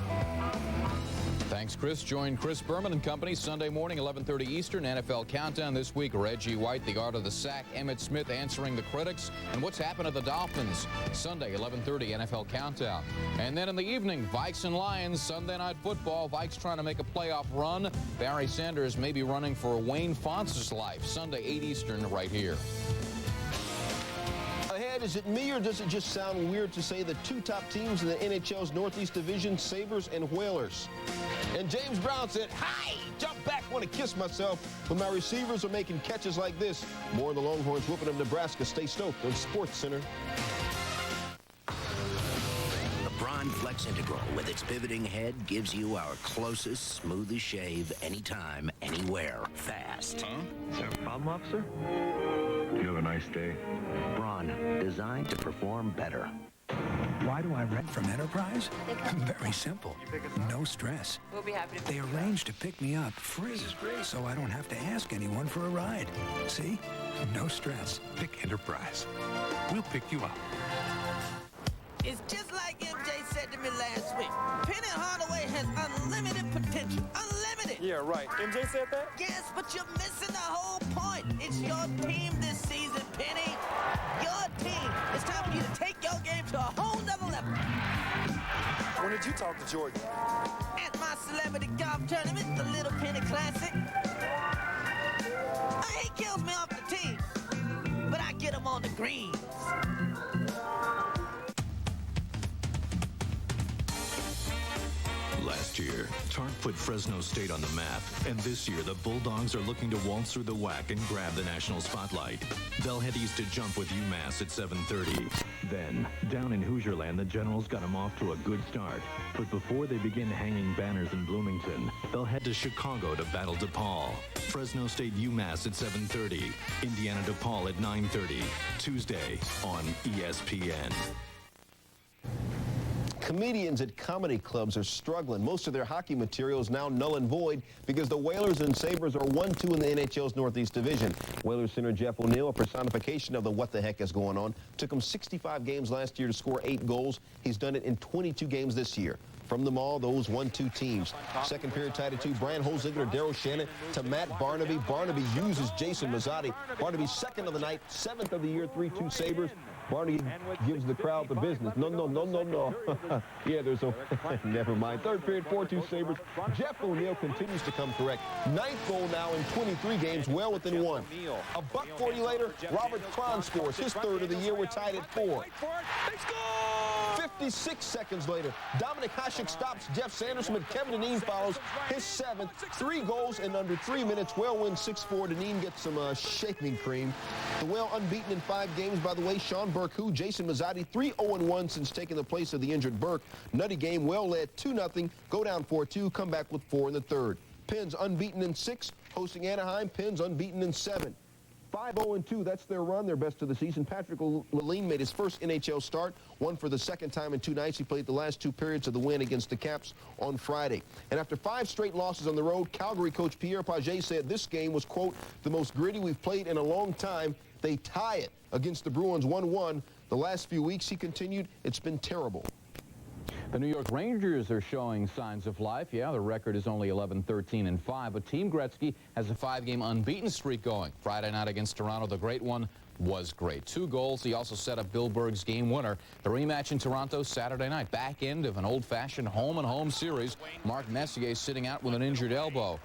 Thanks, Chris. Join Chris Berman and company Sunday morning, 11:30 Eastern. NFL Countdown this week. Reggie White, the art of the sack. Emmitt Smith answering the critics. And what's happened to the Dolphins? Sunday, 11:30 NFL Countdown. And then in the evening, Vikes and Lions, Sunday Night Football. Vikes trying to make a playoff run. Barry Sanders may be running for Wayne Fontz's life. Sunday, 8 Eastern, right here. Ahead Ed, is it me or does it just sound weird to say the two top teams in the NHL's Northeast Division, Sabres and Whalers? And James Brown said, "Hi, jump back, want to kiss myself when my receivers are making catches like this." More of the Longhorns whooping of Nebraska. Stay stoked on SportsCenter. Braun Flex Integral with its pivoting head gives you our closest, smoothest shave anytime, anywhere, fast. Is there a problem, officer? You have a nice day. Braun, designed to perform better. Why do I rent from Enterprise? Very simple. No stress. We'll be happy to They arranged to pick me up free, so I don't have to ask anyone for a ride. See? No stress. Pick Enterprise. We'll pick you up. It's just like MJ said to me last week. Penny Hardaway has unlimited potential. Unlimited. Yeah, right. MJ said that? Yes, but you're missing the whole point. It's your team this season, Penny. Your team. It's time for you to take your game to a whole nother level. When did you talk to Jordan? At my celebrity golf tournament, the Little Penny Classic. He kills me off the tee, but I get him on the greens. Last year, Tark put Fresno State on the map, and this year the Bulldogs are looking to waltz through the WAC and grab the national spotlight. They'll head east to jump with UMass at 7:30. Then, down in Hoosierland, the Generals got them off to a good start. But before they begin hanging banners in Bloomington, they'll head to Chicago to battle DePaul. Fresno State UMass at 7:30. Indiana DePaul at 9:30. Tuesday on ESPN. Comedians at comedy clubs are struggling. Most of their hockey material is now null and void because the Whalers and Sabres are 1-2 in the NHL's Northeast Division. Whalers center Jeff O'Neill, a personification of the what the heck is going on, took him 65 games last year to score 8 goals. He's done it in 22 games this year. From them all, those 1-2 teams. Second period tied at 2. Brian Holzinger, Daryl Shannon to Matt Barnaby. Barnaby uses Jason Mazzotti. Barnaby second of the night, 7th of the year, 3-2 Sabres. Barnaby gives the crowd the business. No. Yeah, there's a... Never mind. Third period, 4-2 Sabres. Jeff O'Neill continues to come correct. 9th goal now in 23 games, well within 1. A $1.40 later, Robert Cron scores his third of the year. We're tied at 4. 56 seconds later, Dominic Hasek stops Jeff Sanderson, but Kevin Dineen follows his 7th. 3 goals in under 3 minutes. Whale wins 6-4. Dineen gets some shaving cream. The Whale unbeaten in 5 games, by the way. Sean Burke, Jason Mazzotti, 3-0-1 since taking the place of the injured Burke. Nutty game. Whale led 2-0, go down 4-2, come back with 4 in the third. Pens unbeaten in 6, hosting Anaheim. Pens unbeaten in 7. 5-0-2, that's their run, their best of the season. Patrick Lalline made his first NHL start, won for the second time in 2 nights. He played the last 2 periods of the win against the Caps on Friday. And after 5 straight losses on the road, Calgary coach Pierre Pagé said this game was, quote, the most gritty we've played in a long time. They tie it against the Bruins 1-1. The last few weeks, he continued, it's been terrible. The New York Rangers are showing signs of life. Yeah, the record is only 11-13-5, but Team Gretzky has a 5-game unbeaten streak going. Friday night against Toronto, the great one was great. 2 goals. He also set up Bill Berg's game winner. The rematch in Toronto Saturday night. Back end of an old-fashioned home-and-home series. Mark Messier sitting out with an injured elbow.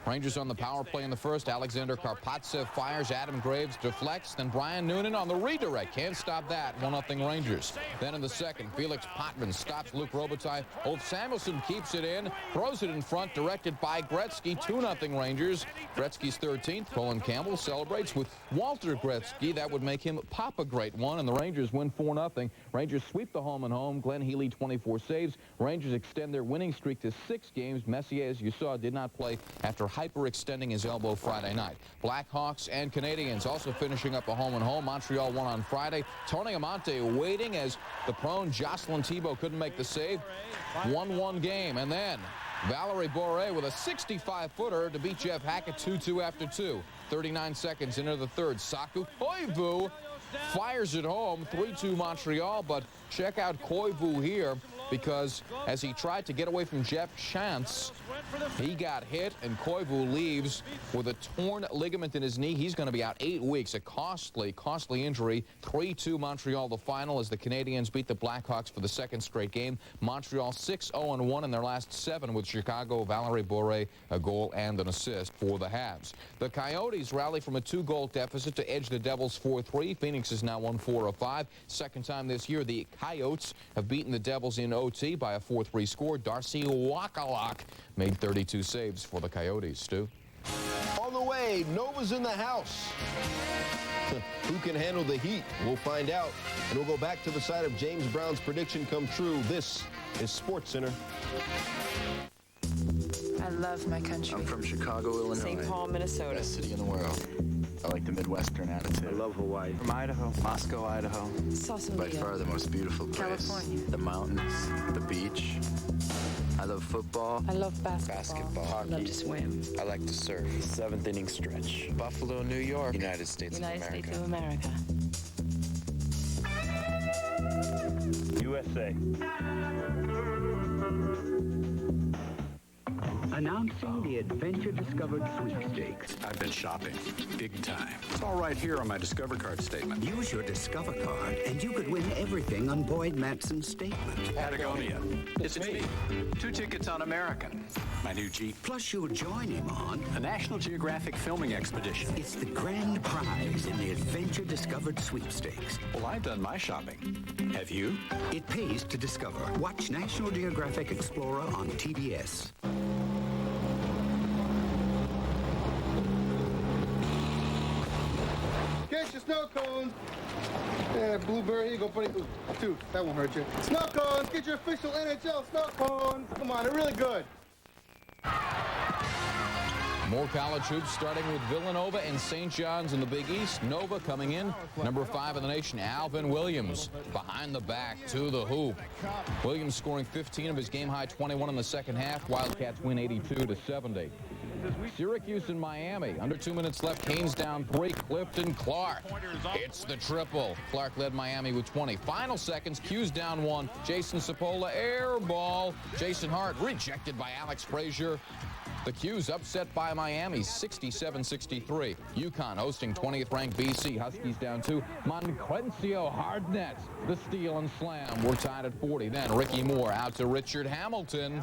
Rangers on the power play in the first. Alexander Karpatsev fires. Adam Graves deflects. Then Brian Noonan on the redirect. Can't stop that. 1-0 Rangers. Then in the second, Felix Potvin stops Luke Robitaille. Ulf Samuelsson keeps it in. Throws it in front. Directed by Gretzky. 2-0 Rangers. Gretzky's 13th. Colin Campbell celebrates with Walter Gretzky. That would make him Papa Great One. And the Rangers win 4-0. Rangers sweep the home-and-home. Glenn Healy 24 saves. Rangers extend their winning streak to 6 games. Messier, as you saw, did not play after hyperextending his elbow Friday night. Blackhawks and Canadians also finishing up a home-and-home. Montreal won on Friday. Tony Amonte waiting as the prone Jocelyn Thibault couldn't make the save. 1-1 game. And then Valerie Bourret with a 65-footer to beat Jeff Hackett 2-2 after 2. 39 seconds into the third. Saku Koivu fires it home. 3-2 Montreal, but check out Koivu here. because as he tried to get away from Jeff Shantz, he got hit, and Koivu leaves with a torn ligament in his knee. He's going to be out 8 weeks, a costly injury. 3-2 Montreal, the final, as the Canadiens beat the Blackhawks for the second straight game. Montreal 6-0-1 in their last 7 with Chicago. Valerie Bourret, a goal and an assist for the Habs. The Coyotes rally from a 2-goal deficit to edge the Devils 4-3. Phoenix is now won 4 of 5. Second time this year, the Coyotes have beaten the Devils in OT by a 4-3 score. Darcy Wakalak made 32 saves for the Coyotes. Stu? On the way, Nova's in the house. Who can handle the heat? We'll find out. And we'll go back to the side of James Brown's prediction come true. This is SportsCenter. I love my country. I'm from Chicago, Illinois. St. Paul, Minnesota. Best city in the world. I like the Midwestern attitude. I love Hawaii. From Idaho, Moscow, Idaho. Sausalito. By far the most beautiful place. California. The mountains, the beach. I love football. I love basketball. Hockey. I love to swim. I like to surf. 7th inning stretch. Buffalo, New York. United States of America. USA. Announcing the Adventure Discovered Sweepstakes. I've been shopping, big time. It's all right here on my Discover Card statement. Use your Discover Card and you could win everything on Boyd Matson's statement. Patagonia. It's me. 2 tickets on American. My new Jeep. Plus you'll join him on a National Geographic filming expedition. It's the grand prize in the Adventure Discovered Sweepstakes. Well, I've done my shopping. Have you? It pays to discover. Watch National Geographic Explorer on TBS. Get your snow cones. Yeah, Blueberry, here you go, buddy. Two, that won't hurt you. Snow cones, get your official NHL snow cones. Come on, they're really good. More college hoops, starting with Villanova and St. John's in the Big East. Nova coming in, number 5 in the nation, Alvin Williams, behind the back to the hoop. Williams scoring 15 of his game-high 21 in the second half. Wildcats win 82-70. Syracuse and Miami. Under 2 minutes left. Canes down 3. Clifton Clark. It's the triple. Clark led Miami with 20. Final seconds. Q's down 1. Jason Cipolla air ball. Jason Hart rejected by Alex Frazier. The Q's upset by Miami 67-63. UConn hosting 20th ranked BC. Huskies down 2. Moncrencio Hardnett. The steal and slam. We're tied at 40. Then Ricky Moore out to Richard Hamilton.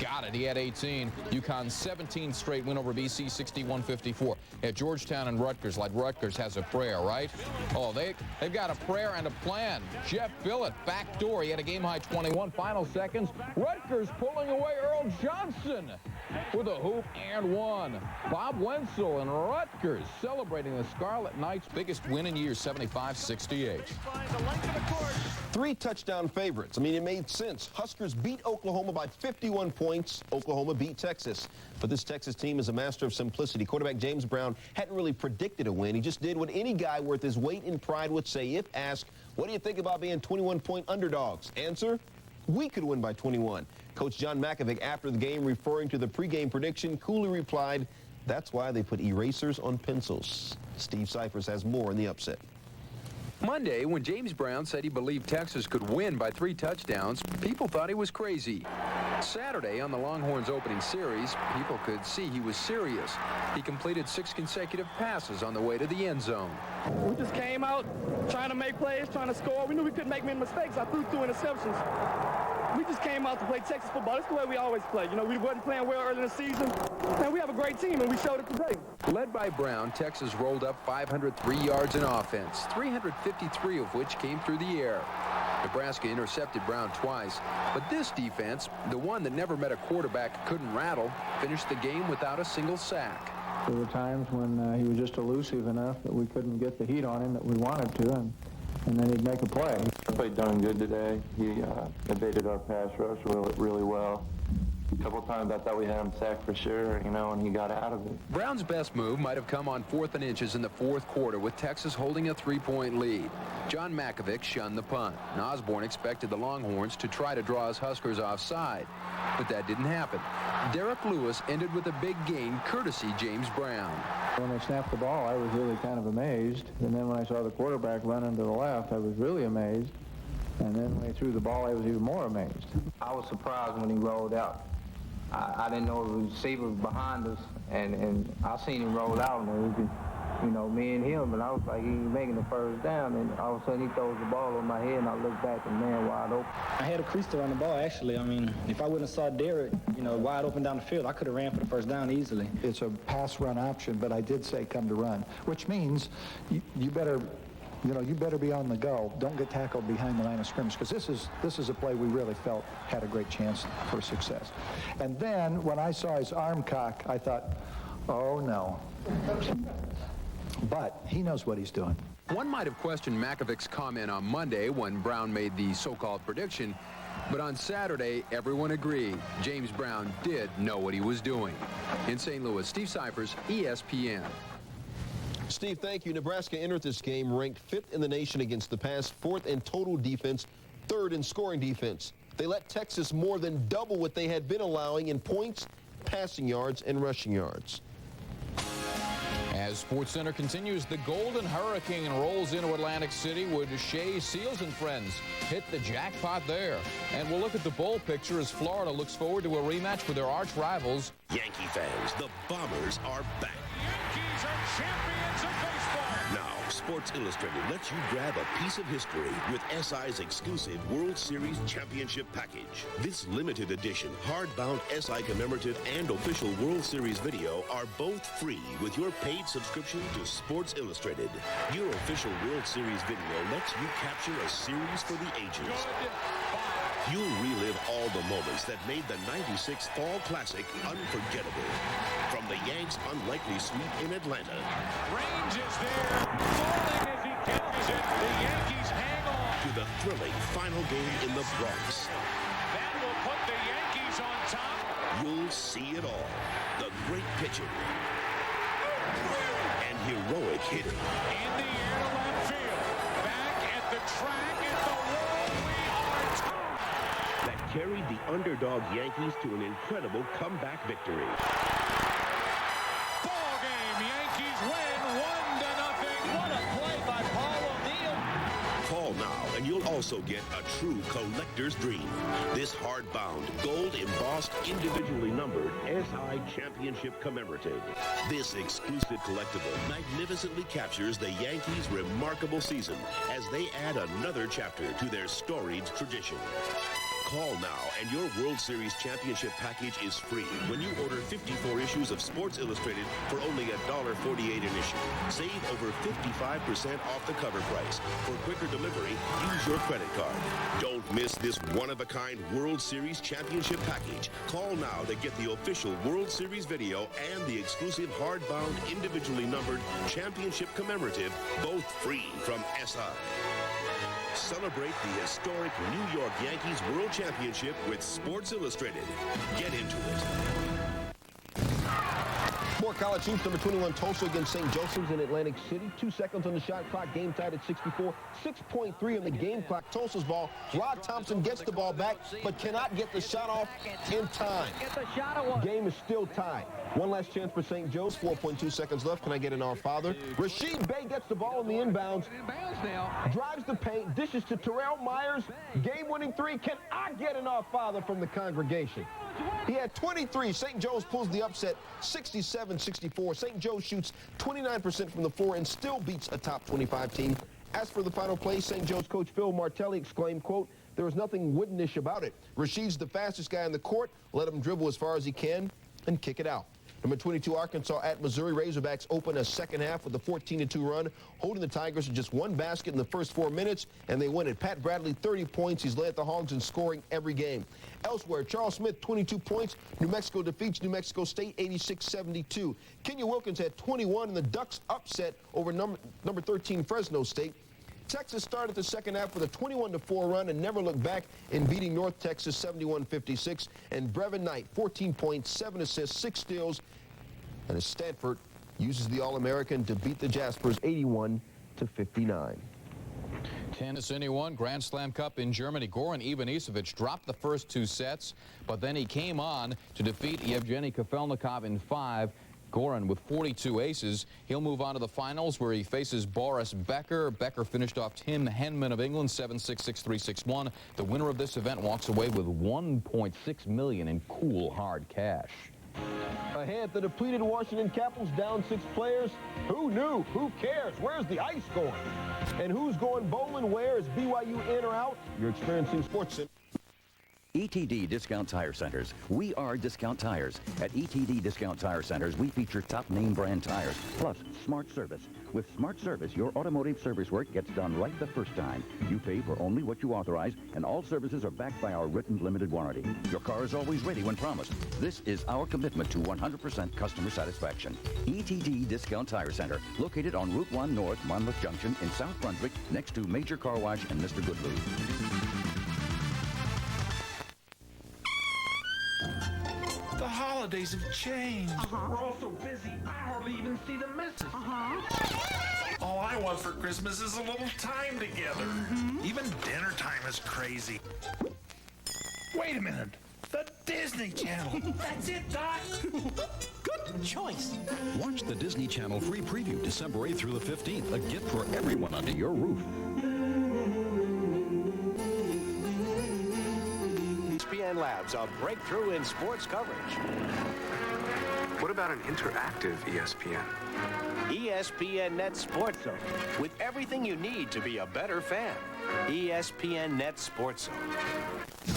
Got it. He had 18. UConn's 17th straight win over BC 61-54. At Georgetown and Rutgers, like Rutgers has a prayer, right? Oh, they've got a prayer and a plan. Jeff Billett, backdoor. He had a game-high 21. Final seconds. Rutgers pulling away Earl Johnson with a hoop and one. Bob Wenzel and Rutgers celebrating the Scarlet Knights' biggest win in years, 75-68. 3 touchdown favorites. I mean, it made sense. Huskers beat Oklahoma by 51 points. Oklahoma beat Texas. But this Texas team is a master of simplicity. Quarterback James Brown hadn't really predicted a win. He just did what any guy worth his weight in pride would say if asked, what do you think about being 21-point underdogs? Answer, we could win by 21. Coach John Makovic, after the game, referring to the pregame prediction, coolly replied, that's why they put erasers on pencils. Steve Cyphers has more in the upset. Monday, when James Brown said he believed Texas could win by 3 touchdowns, people thought he was crazy. Saturday, on the Longhorns' opening series, people could see he was serious. He completed 6 consecutive passes on the way to the end zone. We just came out trying to make plays, trying to score. We knew we couldn't make many mistakes. I threw 2 interceptions. We just came out to play Texas football. That's the way we always play. You know, we wasn't playing well early in the season. And we have a great team, and we showed it today. Led by Brown, Texas rolled up 503 yards in offense, 353 of which came through the air. Nebraska intercepted Brown twice, but this defense, the one that never met a quarterback couldn't rattle, finished the game without a single sack. There were times when he was just elusive enough that we couldn't get the heat on him that we wanted to, and then he'd make a play. He played darn good today. He evaded our pass rush really well. A couple times I thought we had him sacked for sure, you know, and he got out of it. Brown's best move might have come on 4th and inches in the 4th quarter with Texas holding a 3-point lead. John Makovic shunned the punt. And Osborne expected the Longhorns to try to draw his Huskers offside, but that didn't happen. Derek Lewis ended with a big gain, courtesy James Brown. When they snapped the ball, I was really kind of amazed. And then when I saw the quarterback running to the left, I was really amazed. And then when he threw the ball, I was even more amazed. I was surprised when he rolled out. I didn't know the receiver was behind us, and I seen him roll out, and it was, you know, me and him, and I was like, he's making the first down, and all of a sudden he throws the ball on my head, and I look back, and man, wide open. I had a crease to run the ball, actually. I mean, if I wouldn't have saw Derek, you know, wide open down the field, I could have ran for the first down easily. It's a pass-run option, but I did say come to run, which means you better... You know, you better be on the go. Don't get tackled behind the line of scrimmage, because this is a play we really felt had a great chance for success. And then when I saw his arm cock, I thought, oh no. But he knows what he's doing. One might have questioned Makovic's comment on Monday when Brown made the so-called prediction, but on Saturday, everyone agreed James Brown did know what he was doing. In St. Louis, Steve Cyphers, ESPN. Steve, thank you. Nebraska entered this game ranked 5th in the nation against the pass, 4th in total defense, 3rd in scoring defense. They let Texas more than double what they had been allowing in points, passing yards, and rushing yards. As SportsCenter continues, the Golden Hurricane rolls into Atlantic City. Would Shea Seals and friends hit the jackpot there? And we'll look at the bowl picture as Florida looks forward to a rematch with their arch rivals. Yankee fans, the Bombers are back. Yankees are champions of baseball. Now, Sports Illustrated lets you grab a piece of history with SI's exclusive World Series Championship package. This limited edition, hardbound SI commemorative and official World Series video are both free with your paid subscription to Sports Illustrated. Your official World Series video lets you capture a series for the ages. You'll relive all the moments that made the '96 Fall Classic unforgettable. From the Yanks' unlikely sweep in Atlanta. Range is there. Falling as he catches it. The Yankees hang on. To the thrilling final game in the Bronx. That will put the Yankees on top. You'll see it all. The great pitching. And heroic hitting. In the air to left field. Back at the track at the wall. We are top. That carried the underdog Yankees to an incredible comeback victory. Ball game. Yankees win 1-0. What a play by Paul O'Neill. Call now and you'll also get a true collector's dream. This hardbound, gold embossed, individually numbered SI Championship commemorative. This exclusive collectible magnificently captures the Yankees' remarkable season as they add another chapter to their storied tradition. Call now and your World Series Championship package is free when you order 54 issues of Sports Illustrated for only $1.48 an issue. Save over 55% off the cover price. For quicker delivery, use your credit card. Don't miss this one-of-a-kind World Series Championship package. Call now to get the official World Series video and the exclusive hardbound, individually numbered Championship commemorative, both free from SI. Celebrate the historic New York Yankees World Championship with Sports Illustrated. Get into it. More college hoops. Number 21, Tulsa against St. Joseph's in Atlantic City. 2 seconds on the shot clock. Game tied at 64. 6.3 on the game clock. Tulsa's ball. Rod Thompson gets the ball back, but cannot get the shot off in time. Game is still tied. One last chance for St. Joe's. 4.2 seconds left. Can I get an our father? Rashid Bey gets the ball in the inbounds. Drives the paint. Dishes to Terrell Myers. Game-winning 3. Can I get an our father from the congregation? He had 23. St. Joe's pulls the upset 67-64. St. Joe's shoots 29% from the floor and still beats a top 25 team. As for the final play, St. Joe's coach Phil Martelli exclaimed, quote, "There was nothing woodenish about it. Rashid's the fastest guy on the court. Let him dribble as far as he can and kick it out." Number 22, Arkansas at Missouri. Razorbacks open a second half with a 14-2 run, holding the Tigers to just 1 basket in the first 4 minutes, and they win it. Pat Bradley, 30 points. He's led the Hogs in scoring every game. Elsewhere, Charles Smith, 22 points. New Mexico defeats New Mexico State 86-72. Kenya Wilkins had 21, and the Ducks upset over number 13 Fresno State. Texas started the second half with a 21-4 run and never looked back in beating North Texas 71-56. And Brevin Knight, 14 points, 7 assists, 6 steals. And as Stanford uses the All-American to beat the Jaspers 81-59. Tennis, anyone? Grand Slam Cup in Germany. Goran Ivanisevic dropped the first 2 sets, but then he came on to defeat Yevgeny Kafelnikov in 5. Goran with 42 aces. He'll move on to the finals where he faces Boris Becker. Becker finished off Tim Henman of England 7-6, 6-3, 6-1. The winner of this event walks away with $1.6 million in cool hard cash. Ahead, the depleted Washington Capitals down 6 players. Who knew? Who cares? Where's the ice going? And who's going bowling where? Is BYU in or out? You're experiencing SportsCenter. ETD Discount Tire Centers. We are Discount Tires. At ETD Discount Tire Centers, we feature top name brand tires, plus smart service. With smart service, your automotive service work gets done right the first time. You pay for only what you authorize, and all services are backed by our written limited warranty. Your car is always ready when promised. This is our commitment to 100% customer satisfaction. ETD Discount Tire Center, located on Route 1 North, Monmouth Junction in South Brunswick, next to Major Car Wash and Mr. Goodloo. The holidays have changed. We're all so busy, I hardly even see the missus. All I want for Christmas is a little time together. Even dinner time is crazy. Wait a minute. The Disney Channel. That's it, Doc. Good choice. Watch the Disney Channel free preview December 8th through the 15th. A gift for everyone under your roof. ESPN Labs, a breakthrough in sports coverage. What about an interactive ESPN? ESPN Net Sports Zone, with everything you need to be a better fan. ESPN Net Sports Zone.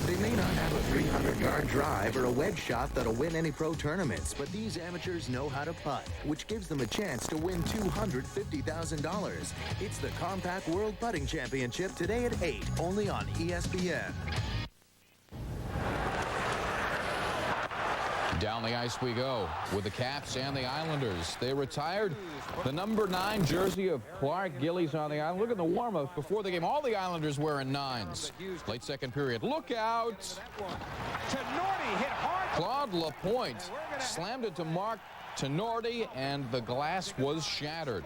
They may not have a 300-yard drive or a wedge shot that'll win any pro tournaments, but these amateurs know how to putt, which gives them a chance to win $250,000. It's the Compact World Putting Championship today at 8, only on ESPN. Down the ice we go with the Caps and the Islanders. They retired the number 9 jersey of Clark Gillies on the island. Look at the warm-up before the game. All the Islanders wearing 9s. Late second period. Look out. Tenorti hit hard. Claude Lapointe slammed it to Mark Tenorti, and the glass was shattered.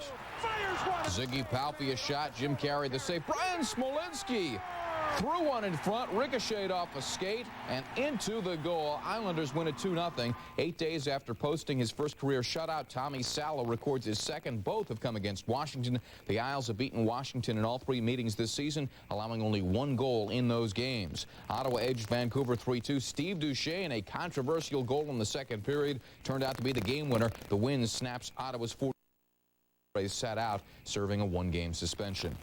Ziggy Palffy a shot. Jim Carrey the save. Brian Smolinski threw one in front, ricocheted off a skate, and into the goal. Islanders win it 2-0. 8 days after posting his first career shutout, Tommy Salo records his second. Both have come against Washington. The Isles have beaten Washington in all 3 meetings this season, allowing only 1 goal in those games. Ottawa edged Vancouver 3-2. Steve Duchesne, a controversial goal in the second period, turned out to be the game winner. The win snaps Ottawa's 4 days sat out, serving a 1-game suspension.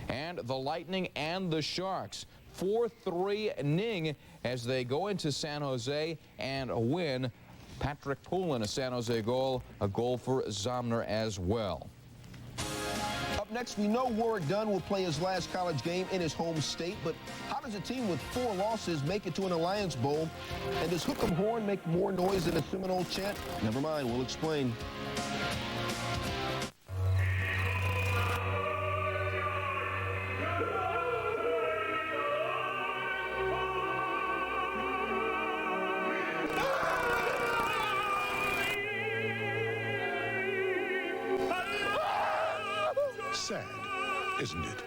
And the Lightning and the Sharks 4-3-0 as they go into San Jose and win. Patrick Poulin, a San Jose goal, a goal for Zomner as well. Up next, we know Warwick Dunn will play his last college game in his home state, but how does a team with 4 losses make it to an Alliance Bowl? And does Hook'em Horn make more noise than a Seminole chant? Never mind, we'll explain. Sad, isn't it?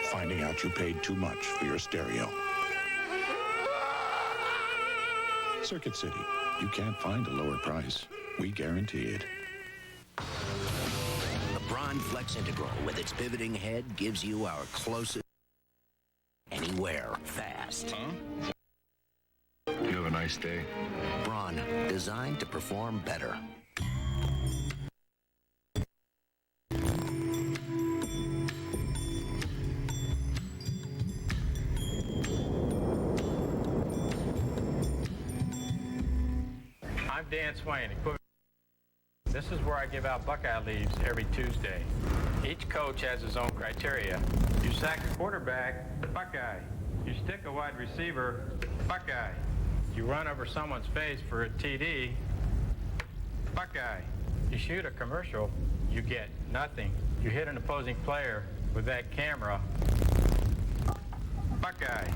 Finding out you paid too much for your stereo. Circuit City, you can't find a lower price. We guarantee it. The Braun Flex Integral with its pivoting head gives you our closest anywhere fast. You have a nice day. Braun, designed to perform better. I'm Dan Swain. This is where I give out Buckeye leaves every Tuesday. Each coach has his own criteria. You sack a quarterback, Buckeye. You stick a wide receiver, Buckeye. You run over someone's face for a TD, Buckeye. You shoot a commercial, you get nothing. You hit an opposing player with that camera, Buckeye.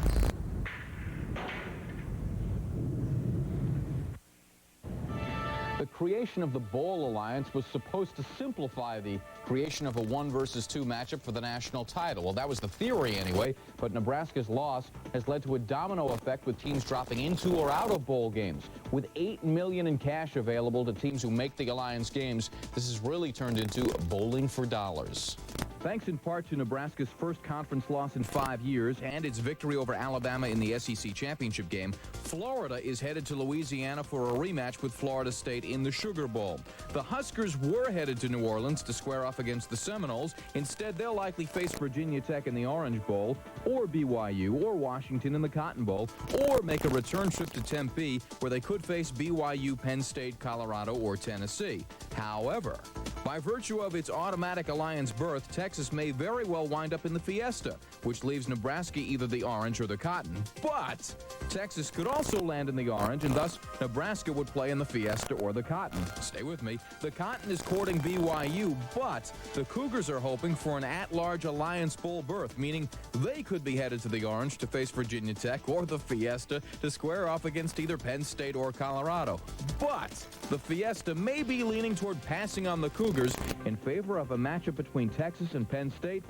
The creation of the Bowl Alliance was supposed to simplify the creation of a 1 versus 2 matchup for the national title. Well, that was the theory anyway, but Nebraska's loss has led to a domino effect with teams dropping into or out of bowl games. With $8 million in cash available to teams who make the Alliance games, this has really turned into bowling for dollars. Thanks in part to Nebraska's first conference loss in 5 years and its victory over Alabama in the SEC championship game, Florida is headed to Louisiana for a rematch with Florida State in the Sugar Bowl. The Huskers were headed to New Orleans to square off against the Seminoles. Instead, they'll likely face Virginia Tech in the Orange Bowl, or BYU, or Washington in the Cotton Bowl, or make a return trip to Tempe, where they could face BYU, Penn State, Colorado, or Tennessee. However, by virtue of its automatic Alliance berth, Texas may very well wind up in the Fiesta, which leaves Nebraska either the Orange or the Cotton. But Texas could also land in the Orange, and thus Nebraska would play in the Fiesta or the Cotton. Stay with me. The Cotton is courting BYU, but the Cougars are hoping for an at-large Alliance Bowl berth, meaning they could be headed to the Orange to face Virginia Tech or the Fiesta to square off against either Penn State or Colorado. But the Fiesta may be leaning toward passing on the Cougars in favor of a matchup between Texas and Penn State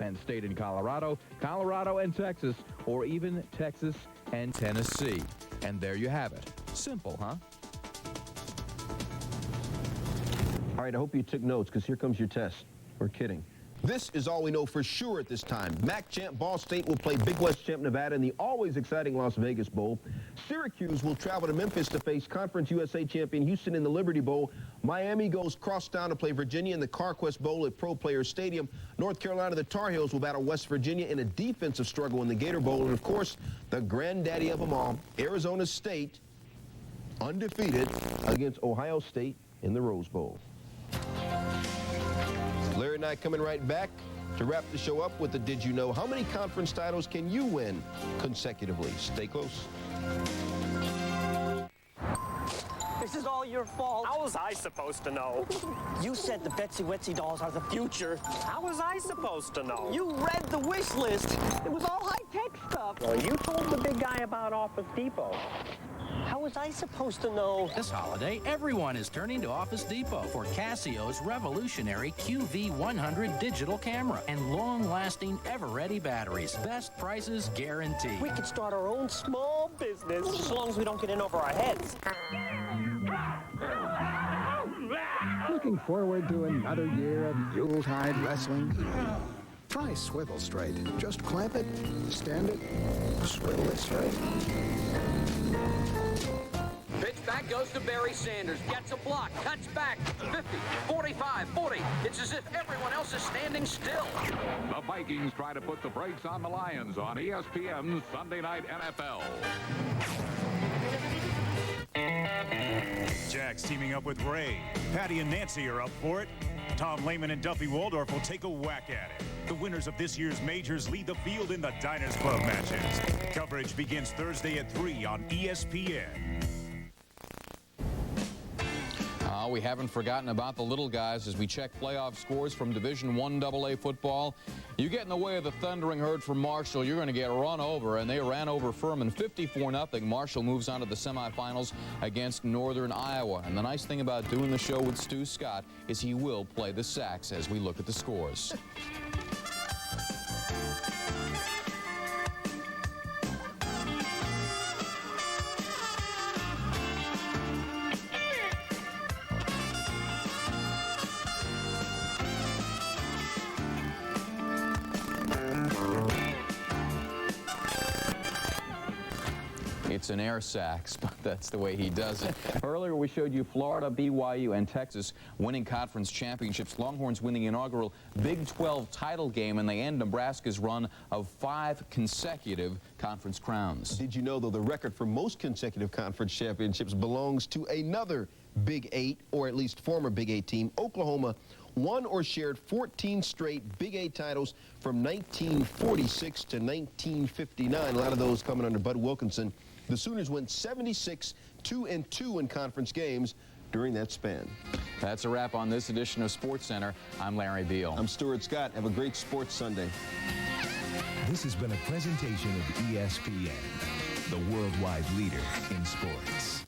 and Colorado, Colorado and Texas, or even Texas and Tennessee. And there you have it. Simple, huh? All right, I hope you took notes, because here comes your test. We're kidding. This is all we know for sure at this time. MAC champ Ball State will play Big West champ Nevada in the always exciting Las Vegas Bowl. Syracuse will travel to Memphis to face Conference USA champion Houston in the Liberty Bowl. Miami goes crosstown to play Virginia in the CarQuest Bowl at Pro Players Stadium. North Carolina, the Tar Heels, will battle West Virginia in a defensive struggle in the Gator Bowl. And, of course, the granddaddy of them all, Arizona State, undefeated against Ohio State in the Rose Bowl. Larry and I coming right back to wrap the show up with the Did You Know? How many conference titles can you win consecutively? Stay close. This is all your fault. How was I supposed to know? You said the Betsy Wetsy dolls are the future. How was I supposed to know? You read the wish list. It was all high-tech stuff. Well, you told the big guy about Office Depot. How was I supposed to know? This holiday, everyone is turning to Office Depot for Casio's revolutionary QV100 digital camera and long-lasting, ever-ready batteries. Best prices guaranteed. We could start our own small business as long as we don't get in over our heads. Looking forward to another year of Yuletide wrestling? Try Swivel Straight. Just clamp it, stand it, swivel it straight. Pitch back goes to Barry Sanders. Gets a block. Cuts back. 50, 45, 40. It's as if everyone else is standing still. The Vikings try to put the brakes on the Lions on ESPN's Sunday Night NFL. Jack's teaming up with Ray. Patty and Nancy are up for it. Tom Lehman and Duffy Waldorf will take a whack at it. The winners of this year's majors lead the field in the Diners Club matches. Coverage begins Thursday at 3 on ESPN. We haven't forgotten about the little guys as we check playoff scores from Division I AA football. You get in the way of the thundering herd from Marshall, you're going to get run over, and they ran over Furman 54-0. Marshall moves on to the semifinals against Northern Iowa. And the nice thing about doing the show with Stu Scott is he will play the sax as we look at the scores. It's an air sax, but that's the way he does it. Earlier we showed you Florida, BYU, and Texas winning conference championships. Longhorns winning the inaugural Big 12 title game, and they end Nebraska's run of 5 consecutive conference crowns. Did you know, though, the record for most consecutive conference championships belongs to another Big 8, or at least former Big 8 team. Oklahoma won or shared 14 straight Big 8 titles from 1946 to 1959. A lot of those coming under Bud Wilkinson. The Sooners went 76-2-2 in conference games during that span. That's a wrap on this edition of SportsCenter. I'm Larry Beil. I'm Stuart Scott. Have a great Sports Sunday. This has been a presentation of ESPN, the worldwide leader in sports.